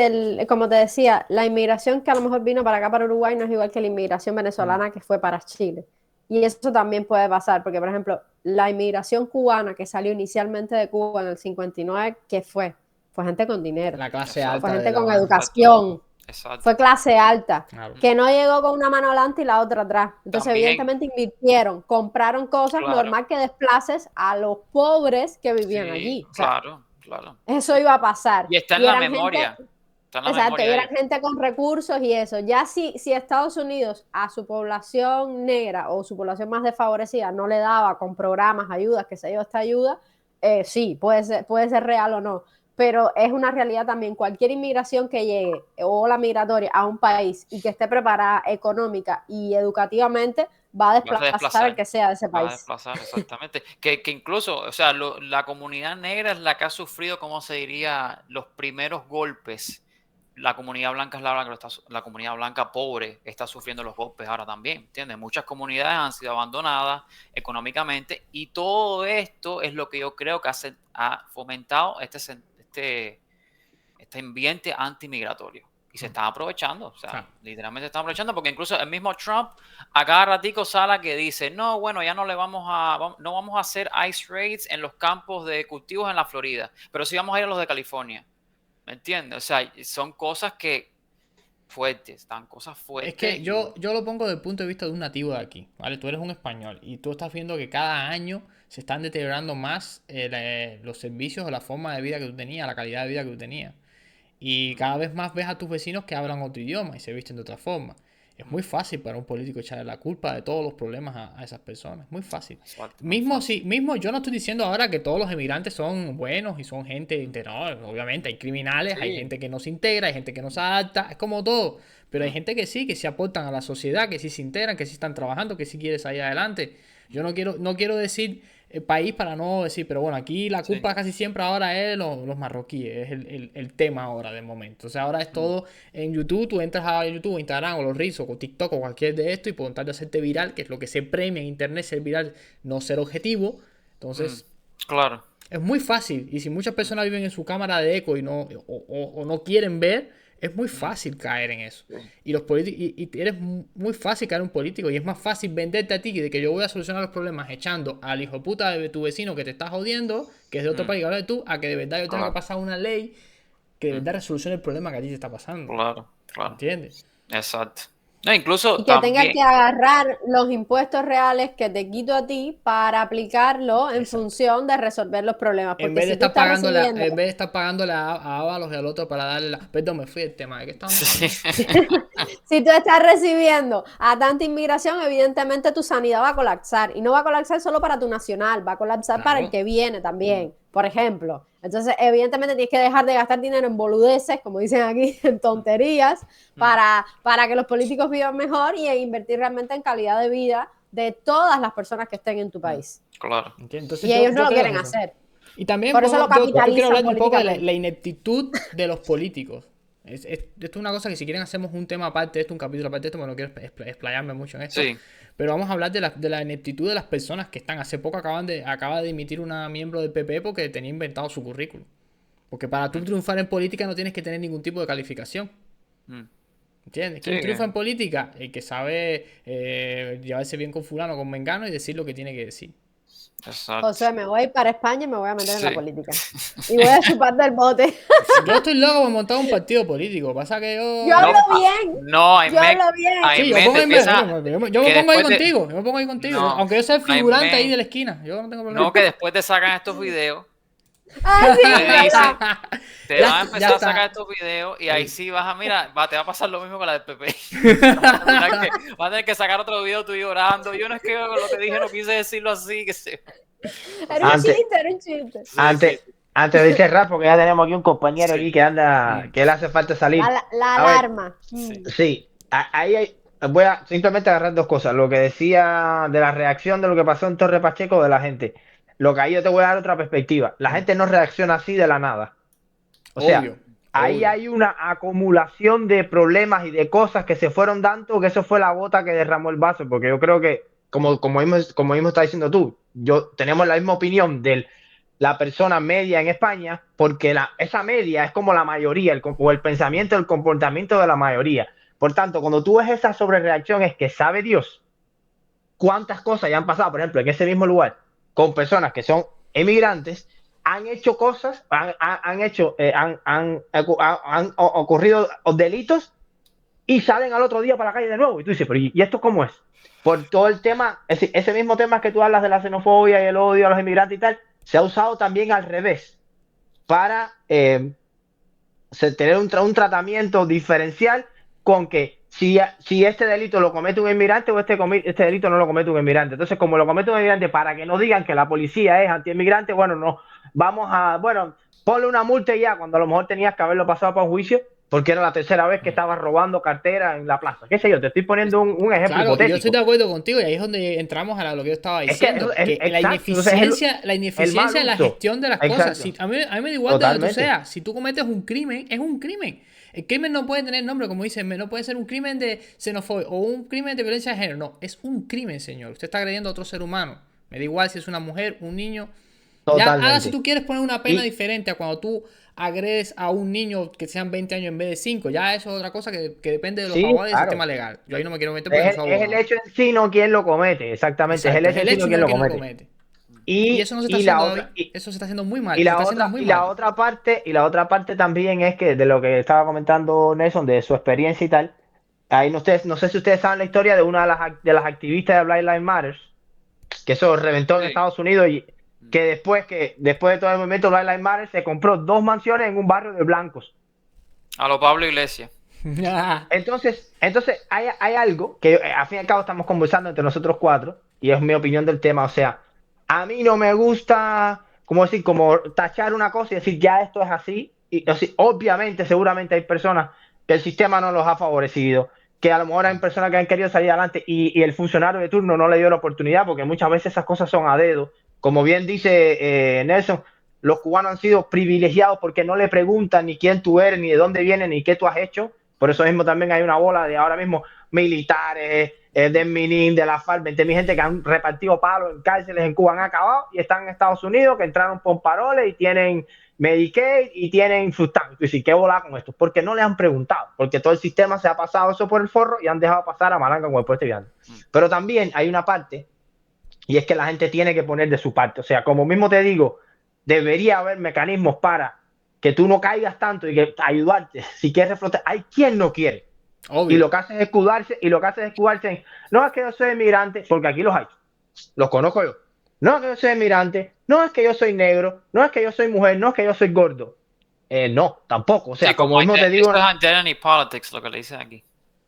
como te decía, la inmigración que a lo mejor vino para acá, para Uruguay, no es igual que la inmigración venezolana que fue para Chile. Y eso también puede pasar, porque por ejemplo, la inmigración cubana que salió inicialmente de Cuba en el 59, ¿qué fue? Fue gente con dinero. La clase alta. Fue gente con educación. Exacto. Fue clase alta. Claro. Que no llegó con una mano adelante y la otra atrás. Entonces, También, evidentemente, invirtieron, compraron cosas, claro, normal que desplaces a los pobres que vivían sí, allí. O sea, claro. eso iba a pasar. Y está en la memoria. Exacto, y eran gente con recursos y eso. Ya si Estados Unidos a su población negra o su población más desfavorecida no le daba con programas, ayudas, que sé yo, esta ayuda, sí, puede ser real o no. Pero es una realidad también. Cualquier inmigración que llegue o la migratoria a un país y que esté preparada económica y educativamente va a desplazar al que sea de ese país. Va a desplazar, exactamente. que incluso, o sea, la comunidad negra es la que ha sufrido, ¿cómo se diría?, los primeros golpes. La comunidad blanca es la comunidad blanca pobre está sufriendo los golpes ahora también, ¿entiendes? Muchas comunidades han sido abandonadas económicamente y todo esto es lo que yo creo que ha fomentado este ambiente antimigratorio. y se están aprovechando, o sea, Ah. literalmente se están aprovechando, porque incluso el mismo Trump a cada ratico sale que dice, no, bueno, ya no vamos a hacer ice raids en los campos de cultivos en la Florida, pero sí vamos a ir a los de California, ¿me entiendes? O sea, son cosas cosas fuertes. Es que yo lo pongo desde el punto de vista de un nativo de aquí, ¿vale? Tú eres un español y tú estás viendo que cada año se están deteriorando más los servicios o la forma de vida que tú tenías, la calidad de vida que tú tenías. Y cada vez más ves a tus vecinos que hablan otro idioma y se visten de otra forma. Es muy fácil para un político echarle la culpa de todos los problemas a esas personas. Muy fácil. Exacto, Mismo yo no estoy diciendo ahora que todos los emigrantes son buenos y son gente integral. Obviamente hay criminales, hay Sí. gente que no se integra, hay gente que no se adapta, es como todo. Pero hay gente que sí, que se aportan a la sociedad, que sí se integran, que sí están trabajando, que sí quiere salir adelante. Yo no quiero decir el país para no decir, pero bueno, aquí la culpa casi siempre ahora es los marroquíes, es el tema ahora del momento. O sea, ahora es todo en YouTube, tú entras a YouTube, Instagram o los Reels o TikTok o cualquier de esto y por tal de hacerte viral, que es lo que se premia en internet, ser viral, no ser objetivo. Entonces, Claro. es muy fácil. Y si muchas personas viven en su cámara de eco y o no quieren ver, es muy fácil caer en eso. Y los políticos, y eres muy fácil caer en un político. Y es más fácil venderte a ti de que yo voy a solucionar los problemas echando al hijo de puta de tu vecino que te está jodiendo, que es de otro país que habla de tú, a que de verdad yo tenga que pasar una ley que de verdad resolucione el problema que a ti te está pasando. Claro. ¿Entiendes? Exacto. No, incluso Y que tengas también. que agarrar los impuestos reales que te quito a ti para aplicarlo en función de resolver los problemas. En Porque vez de si tú estar estás pagándole, recibiendo, en vez de estar pagándole a Ábalos y al otro para darle la. Perdón, me fui del tema. ¿De qué estamos hablando? si tú estás recibiendo a tanta inmigración, evidentemente tu sanidad va a colapsar. Y no va a colapsar solo para tu nacional, va a colapsar para el Claro. que viene también, por ejemplo. Entonces, evidentemente tienes que dejar de gastar dinero en boludeces, como dicen aquí, en tonterías, para que los políticos vivan mejor y invertir realmente en calidad de vida de todas las personas que estén en tu país. Claro. ¿Entiendes? Entonces Y ellos no lo creo en quieren eso. hacer. Y también Por eso lo yo quiero capitalizan hablar un poco de la políticamente. ineptitud de los políticos. Esto es una cosa que si quieren hacemos un tema aparte de esto, un capítulo aparte de esto, porque no quiero explayarme mucho en esto. Sí. Pero vamos a hablar de la ineptitud de las personas que están. Hace poco acaba de dimitir una miembro del PP porque tenía inventado su currículum. Porque para tú triunfar en política no tienes que tener ningún tipo de calificación. ¿Entiendes? ¿Quién Sí, triunfa en política? El que sabe llevarse bien con fulano, con mengano y decir lo que tiene que decir. Exacto. José, me voy para España y me voy a meter en la Sí. política. Y voy a chupar del bote. Yo estoy loco por montar un partido político. Pasa que yo. Yo hablo bien. No, Yo hablo bien. Sí, yo me pongo ahí contigo. Yo me pongo ahí contigo. No, Aunque yo sea el no hay figurante ahí men. de la esquina. Yo no tengo problema. No, que después te sacan estos videos, Ah, sí, te ¿verdad? dicen, te Ya van a está, empezar ya a está. sacar estos videos y ahí sí vas a, mira, te va a pasar lo mismo con la del PP. Vas a tener que sacar otro video tuyo llorando. Yo no es que lo que dije no quise decirlo así, que se... Era un Antes- chiste, era un chiste. Antes de cerrar, porque ya tenemos aquí un compañero Sí. aquí que anda, que le hace falta salir. La A ver, alarma. Sí. Sí, voy a simplemente agarrar dos cosas. Lo que decía de la reacción de lo que pasó en Torre Pacheco de la gente. Lo que ahí yo te voy a dar otra perspectiva. La gente no reacciona así de la nada. O sea, Obvio. ahí obvio. hay una acumulación de problemas y de cosas que se fueron dando, que eso fue la gota que derramó el vaso. Porque yo creo que, como mismo estás diciendo tú, tenemos la misma opinión de la persona media en España, porque esa media es como la mayoría, o el pensamiento, el comportamiento de la mayoría. Por tanto, cuando tú ves esa sobrereacción, es que sabe Dios cuántas cosas ya han pasado, por ejemplo, en ese mismo lugar, con personas que son emigrantes, han hecho cosas, han ocurrido delitos y salen al otro día para la calle de nuevo. Y tú dices, pero ¿y esto cómo es? Por todo el tema, ese mismo tema que tú hablas de la xenofobia y el odio a los inmigrantes y tal, se ha usado también al revés para tener un tratamiento diferencial con que si este delito lo comete un inmigrante o este delito no lo comete un inmigrante. Entonces, como lo comete un inmigrante, para que no digan que la policía es anti-inmigrante, bueno, no, ponle una multa y ya, cuando a lo mejor tenías que haberlo pasado para un juicio, porque era la tercera vez que estabas robando cartera en la plaza. ¿Qué sé yo? Te estoy poniendo un ejemplo Claro, y hipotético. yo estoy de acuerdo contigo y ahí es donde entramos a lo que yo estaba Es que diciendo. es- Que la exacto, ineficiencia, el ineficiencia mal de la uso. gestión de las Exacto. cosas. A mí me da igual de donde tú Totalmente. seas. Si tú cometes un crimen, es un crimen. El crimen no puede tener nombre, como dicen, no puede ser un crimen de xenofobia o un crimen de violencia de género. No, es un crimen, señor. Usted está agrediendo a otro ser humano. Me da igual si es una mujer, un niño. Ya, si Totalmente. tú quieres poner una pena Y, diferente a cuando tú agredes a un niño que sean 20 años en vez de 5, ya eso es otra cosa que depende de los sí, abogados y del claro. sistema legal. Yo ahí no me quiero meter porque no soy Es el abogado. hecho en sí, no quien lo comete. Exactamente. Es el Exacto, es hecho en el sí, no hecho y quien no lo quien lo comete. comete. Y Y, eso no se está y la haciendo, otra, eso se está haciendo muy mal, y se la está haciendo otra, muy y la mal. otra parte, y la otra parte también es que de lo que estaba comentando Nelson, de su experiencia y tal, ahí no sé si ustedes saben la historia de una de las activistas de Black Lives Matter, que eso reventó en Sí. Estados Unidos y que después de todo el movimiento Black Lives Matter se compró 2 mansiones en un barrio de blancos. A lo Pablo Iglesias. Entonces hay algo que al fin y al cabo estamos conversando entre nosotros cuatro, y es mi opinión del tema. O sea, a mí no me gusta, como decir, como tachar una cosa y decir ya esto es así. Y así, obviamente, seguramente hay personas que el sistema no los ha favorecido, que a lo mejor hay personas que han querido salir adelante y el funcionario de turno no le dio la oportunidad, porque muchas veces esas cosas son a dedo. Como bien dice Nelson, los cubanos han sido privilegiados porque no le preguntan ni quién tú eres, ni de dónde vienes, ni qué tú has hecho. Por eso mismo también hay una bola de ahora mismo militares, de Minin, de la FARC, 20.000 gente que han repartido palos en cárceles en Cuba, han acabado y están en Estados Unidos, que entraron por paroles y tienen Medicaid y tienen sustancia. Y ¿qué bola con esto? Porque no le han preguntado, porque todo el sistema se ha pasado eso por el forro y han dejado pasar a Malanga con el puesto viando. Pero también hay una parte, y es que la gente tiene que poner de su parte. O sea, como mismo te digo, debería haber mecanismos para que tú no caigas tanto y que ayudarte. Si quieres reflotar, hay quien no quiere. Y Obvio. lo que hace es escudarse, en, no es que yo soy inmigrante, porque aquí los hay, los conozco yo. No es que yo soy inmigrante, no es que yo soy negro, no es que yo soy mujer, no es que yo soy gordo. No, tampoco. O Sí, sea, como como mismo te digo, eso es identity politics, lo que le dicen aquí.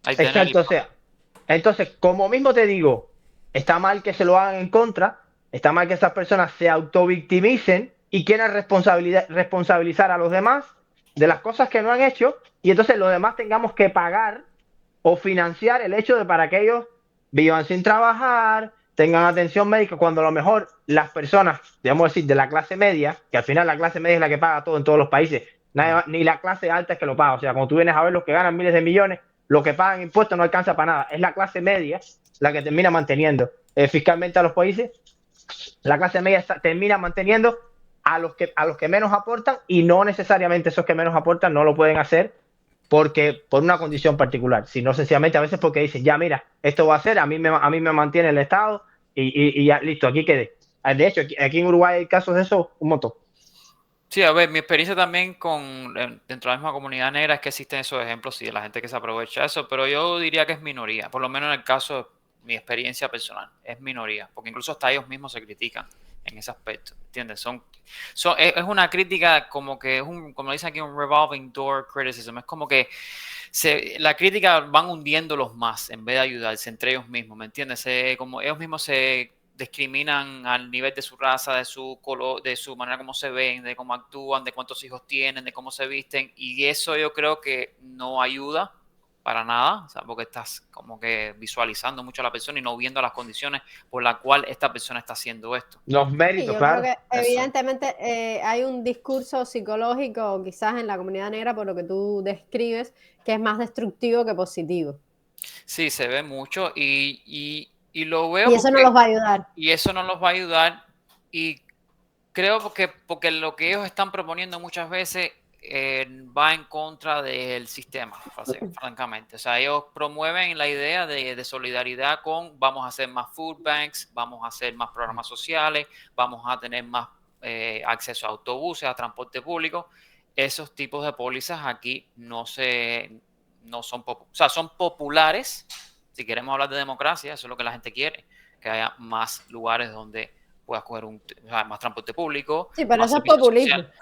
Identity exacto, o sea, entonces, como mismo te digo, está mal que se lo hagan en contra, está mal que esas personas se autovictimicen y quieran responsabilizar a los demás de las cosas que no han hecho, y entonces los demás tengamos que pagar o financiar el hecho de para que ellos vivan sin trabajar, tengan atención médica, cuando a lo mejor las personas, digamos decir, de la clase media, que al final la clase media es la que paga todo en todos los países, ni la clase alta es que lo paga. O sea, cuando tú vienes a ver los que ganan miles de millones, lo que pagan impuestos no alcanza para nada. Es la clase media la que termina manteniendo fiscalmente a los países. La clase media termina manteniendo a los que menos aportan, y no necesariamente esos que menos aportan no lo pueden hacer porque por una condición particular, sino sencillamente a veces porque dicen, ya mira, esto va a ser, a mí me mantiene el Estado y ya, listo, aquí quedé. De hecho, aquí en Uruguay hay casos de eso un montón. Sí, a ver, mi experiencia también dentro de la misma comunidad negra es que existen esos ejemplos, sí, de la gente que se aprovecha de eso, pero yo diría que es minoría, por lo menos en el caso de mi experiencia personal, es minoría, porque incluso hasta ellos mismos se critican en ese aspecto, ¿entiendes? Es una crítica como que como dicen aquí, un revolving door criticism, es como que la crítica van hundiéndolos más en vez de ayudarse entre ellos mismos, ¿me entiendes? Como ellos mismos se discriminan al nivel de su raza, de su color, de su manera como se ven, de cómo actúan, de cuántos hijos tienen, de cómo se visten, y eso yo creo que no ayuda para nada, o sea, porque estás como que visualizando mucho a la persona y no viendo las condiciones por las cuales esta persona está haciendo esto. Los méritos, yo creo claro. que Eso. evidentemente hay un discurso psicológico quizás en la comunidad negra, por lo que tú describes, que es más destructivo que positivo. Sí, se ve mucho y lo veo Y eso no los va a ayudar. y eso no los va a ayudar, y creo porque lo que ellos están proponiendo muchas veces va en contra del sistema, francamente. O sea, ellos promueven la idea de solidaridad vamos a hacer más food banks, vamos a hacer más programas sociales, vamos a tener más acceso a autobuses, a transporte público. Esos tipos de pólizas aquí no son son populares. Si queremos hablar de democracia, eso es lo que la gente quiere, que haya más lugares donde puedas coger más transporte público, Sí, pero más eso es servicios populismo. sociales.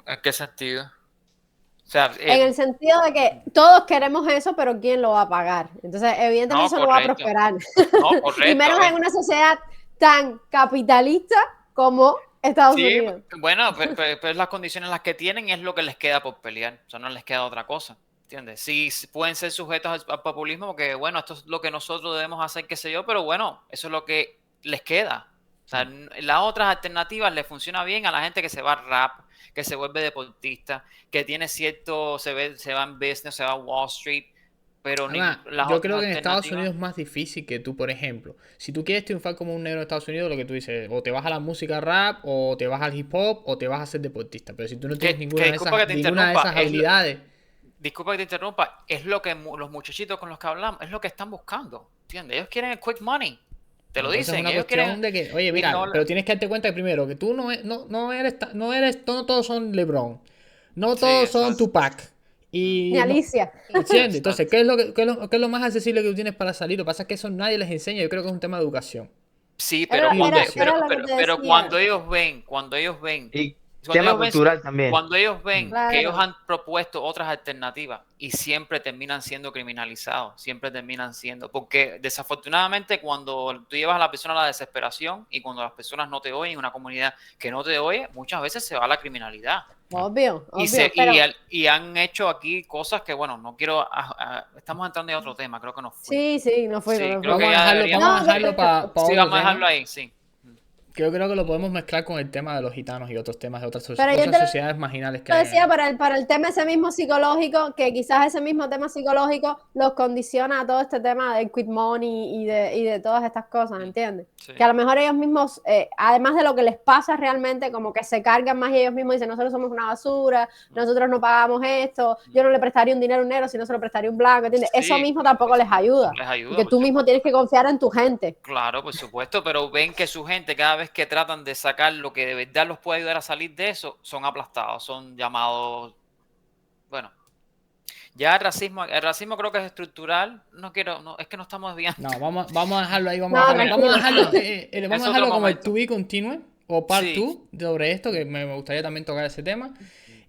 ¿En qué sentido? O sea, En el sentido de que todos queremos eso, pero ¿quién lo va a pagar? Entonces, evidentemente eso no va a prosperar. No, correcto. Y menos en una sociedad tan capitalista como Estados Unidos. Bueno, pero las condiciones en las que tienen es lo que les queda por pelear. O sea, no les queda otra cosa. ¿Entiendes? Sí, pueden ser sujetos al populismo porque, bueno, esto es lo que nosotros debemos hacer, qué sé yo, pero bueno, eso es lo que les queda. O sea, las otras alternativas le funciona bien a la gente que se va a rap, que se vuelve deportista, que tiene se va en business, se va a Wall Street. pero Además, las yo otras creo que en Estados alternativas... Unidos es más difícil que tú, por ejemplo. Si tú quieres triunfar como un negro en Estados Unidos, lo que tú dices, o te vas a la música rap, o te vas al hip hop, o te vas a ser deportista. Pero si tú no tienes Que disculpa que te ninguna de interrumpa, esas habilidades, disculpa que te interrumpa, es lo que los muchachitos con los que hablamos, es lo que están buscando, ¿entiendes? Ellos quieren el quick money, te lo entonces es dicen, una ellos cuestión quieren... de que, oye, Y mira, no, pero tienes que darte cuenta que primero, que tú no todos son LeBron, no sí, todos eso son es. Tupac. Ni Y no, Alicia. ¿entiendes? Entonces, Exacto. ¿qué es lo más accesible que tú tienes para salir? Lo que pasa es que eso nadie les enseña, yo creo que es un tema de educación. Sí, Era, pero Y era, de, era lo que te pero decía. cuando ellos ven Y Cuando tema ellos ven, cultural también. cuando ellos ven que ellos Claro. han propuesto otras alternativas y siempre terminan siendo criminalizados, siempre terminan siendo, porque desafortunadamente cuando tú llevas a la persona a la desesperación y cuando las personas no te oyen, una comunidad que no te oye, muchas veces se va a la criminalidad. Obvio, Y, obvio. Pero y han hecho aquí cosas que, bueno, no quiero, estamos entrando en otro tema, creo que nos fuimos. sí, no Sí, fuimos. creo que vamos a ya dejarlo, deberíamos... vamos a No, dejarlo para Sí, otro vamos a tema. dejarlo ahí, sí. Yo creo que lo podemos mezclar con el tema de los gitanos y otros temas de pero yo otras te sociedades marginales que lo hay. decía para el tema ese mismo psicológico, que quizás ese mismo tema psicológico los condiciona a todo este tema del quit money y de todas estas cosas, ¿entiendes? Sí. Que a lo mejor ellos mismos, además de lo que les pasa realmente, como que se cargan más y ellos mismos dicen, nosotros somos una basura, nosotros no pagamos esto, yo no le prestaría un dinero a un negro, sino se lo prestaría a un blanco, ¿entiendes? Sí, Eso mismo tampoco les ayuda. les ayuda, Porque por tú mismo supuesto. tienes que confiar en tu gente. Claro, por supuesto, pero ven que su gente, cada vez que tratan de sacar lo que de verdad los puede ayudar a salir de eso, son aplastados, son llamados, bueno, ya el racismo creo que es estructural, no quiero, no, es que no estamos bien. No, vamos a dejarlo ahí, No, tranquilo. vamos a dejarlo, vamos Es a otro dejarlo como el momento. to be continue o part Sí. 2 sobre esto, que me gustaría también tocar ese tema.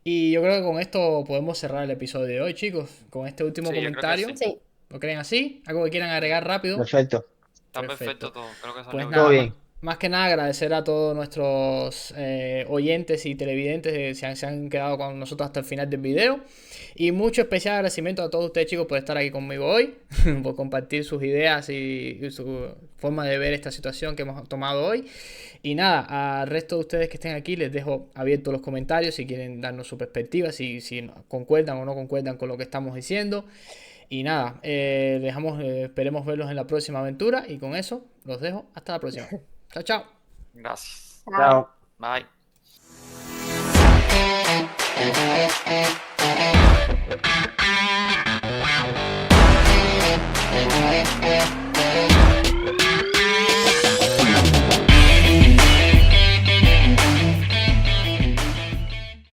Y yo creo que con esto podemos cerrar el episodio de hoy, chicos, con este último Sí, yo creo que comentario. sí. Sí. ¿Lo creen así? ¿Algo que quieran agregar rápido? Perfecto. Está Perfecto. perfecto todo, creo que Pues salió nada, Todo bien. bien. más que nada agradecer a todos nuestros oyentes y televidentes que se han quedado con nosotros hasta el final del video. Y mucho especial agradecimiento a todos ustedes, chicos, por estar aquí conmigo hoy, por compartir sus ideas y su forma de ver esta situación que hemos tomado hoy. Y nada, al resto de ustedes que estén aquí les dejo abiertos los comentarios si quieren darnos su perspectiva, si concuerdan o no concuerdan con lo que estamos diciendo. Y nada, esperemos verlos en la próxima aventura. Y con eso los dejo. Hasta la próxima. Chao, chao. Gracias. Chao. Chao. Bye.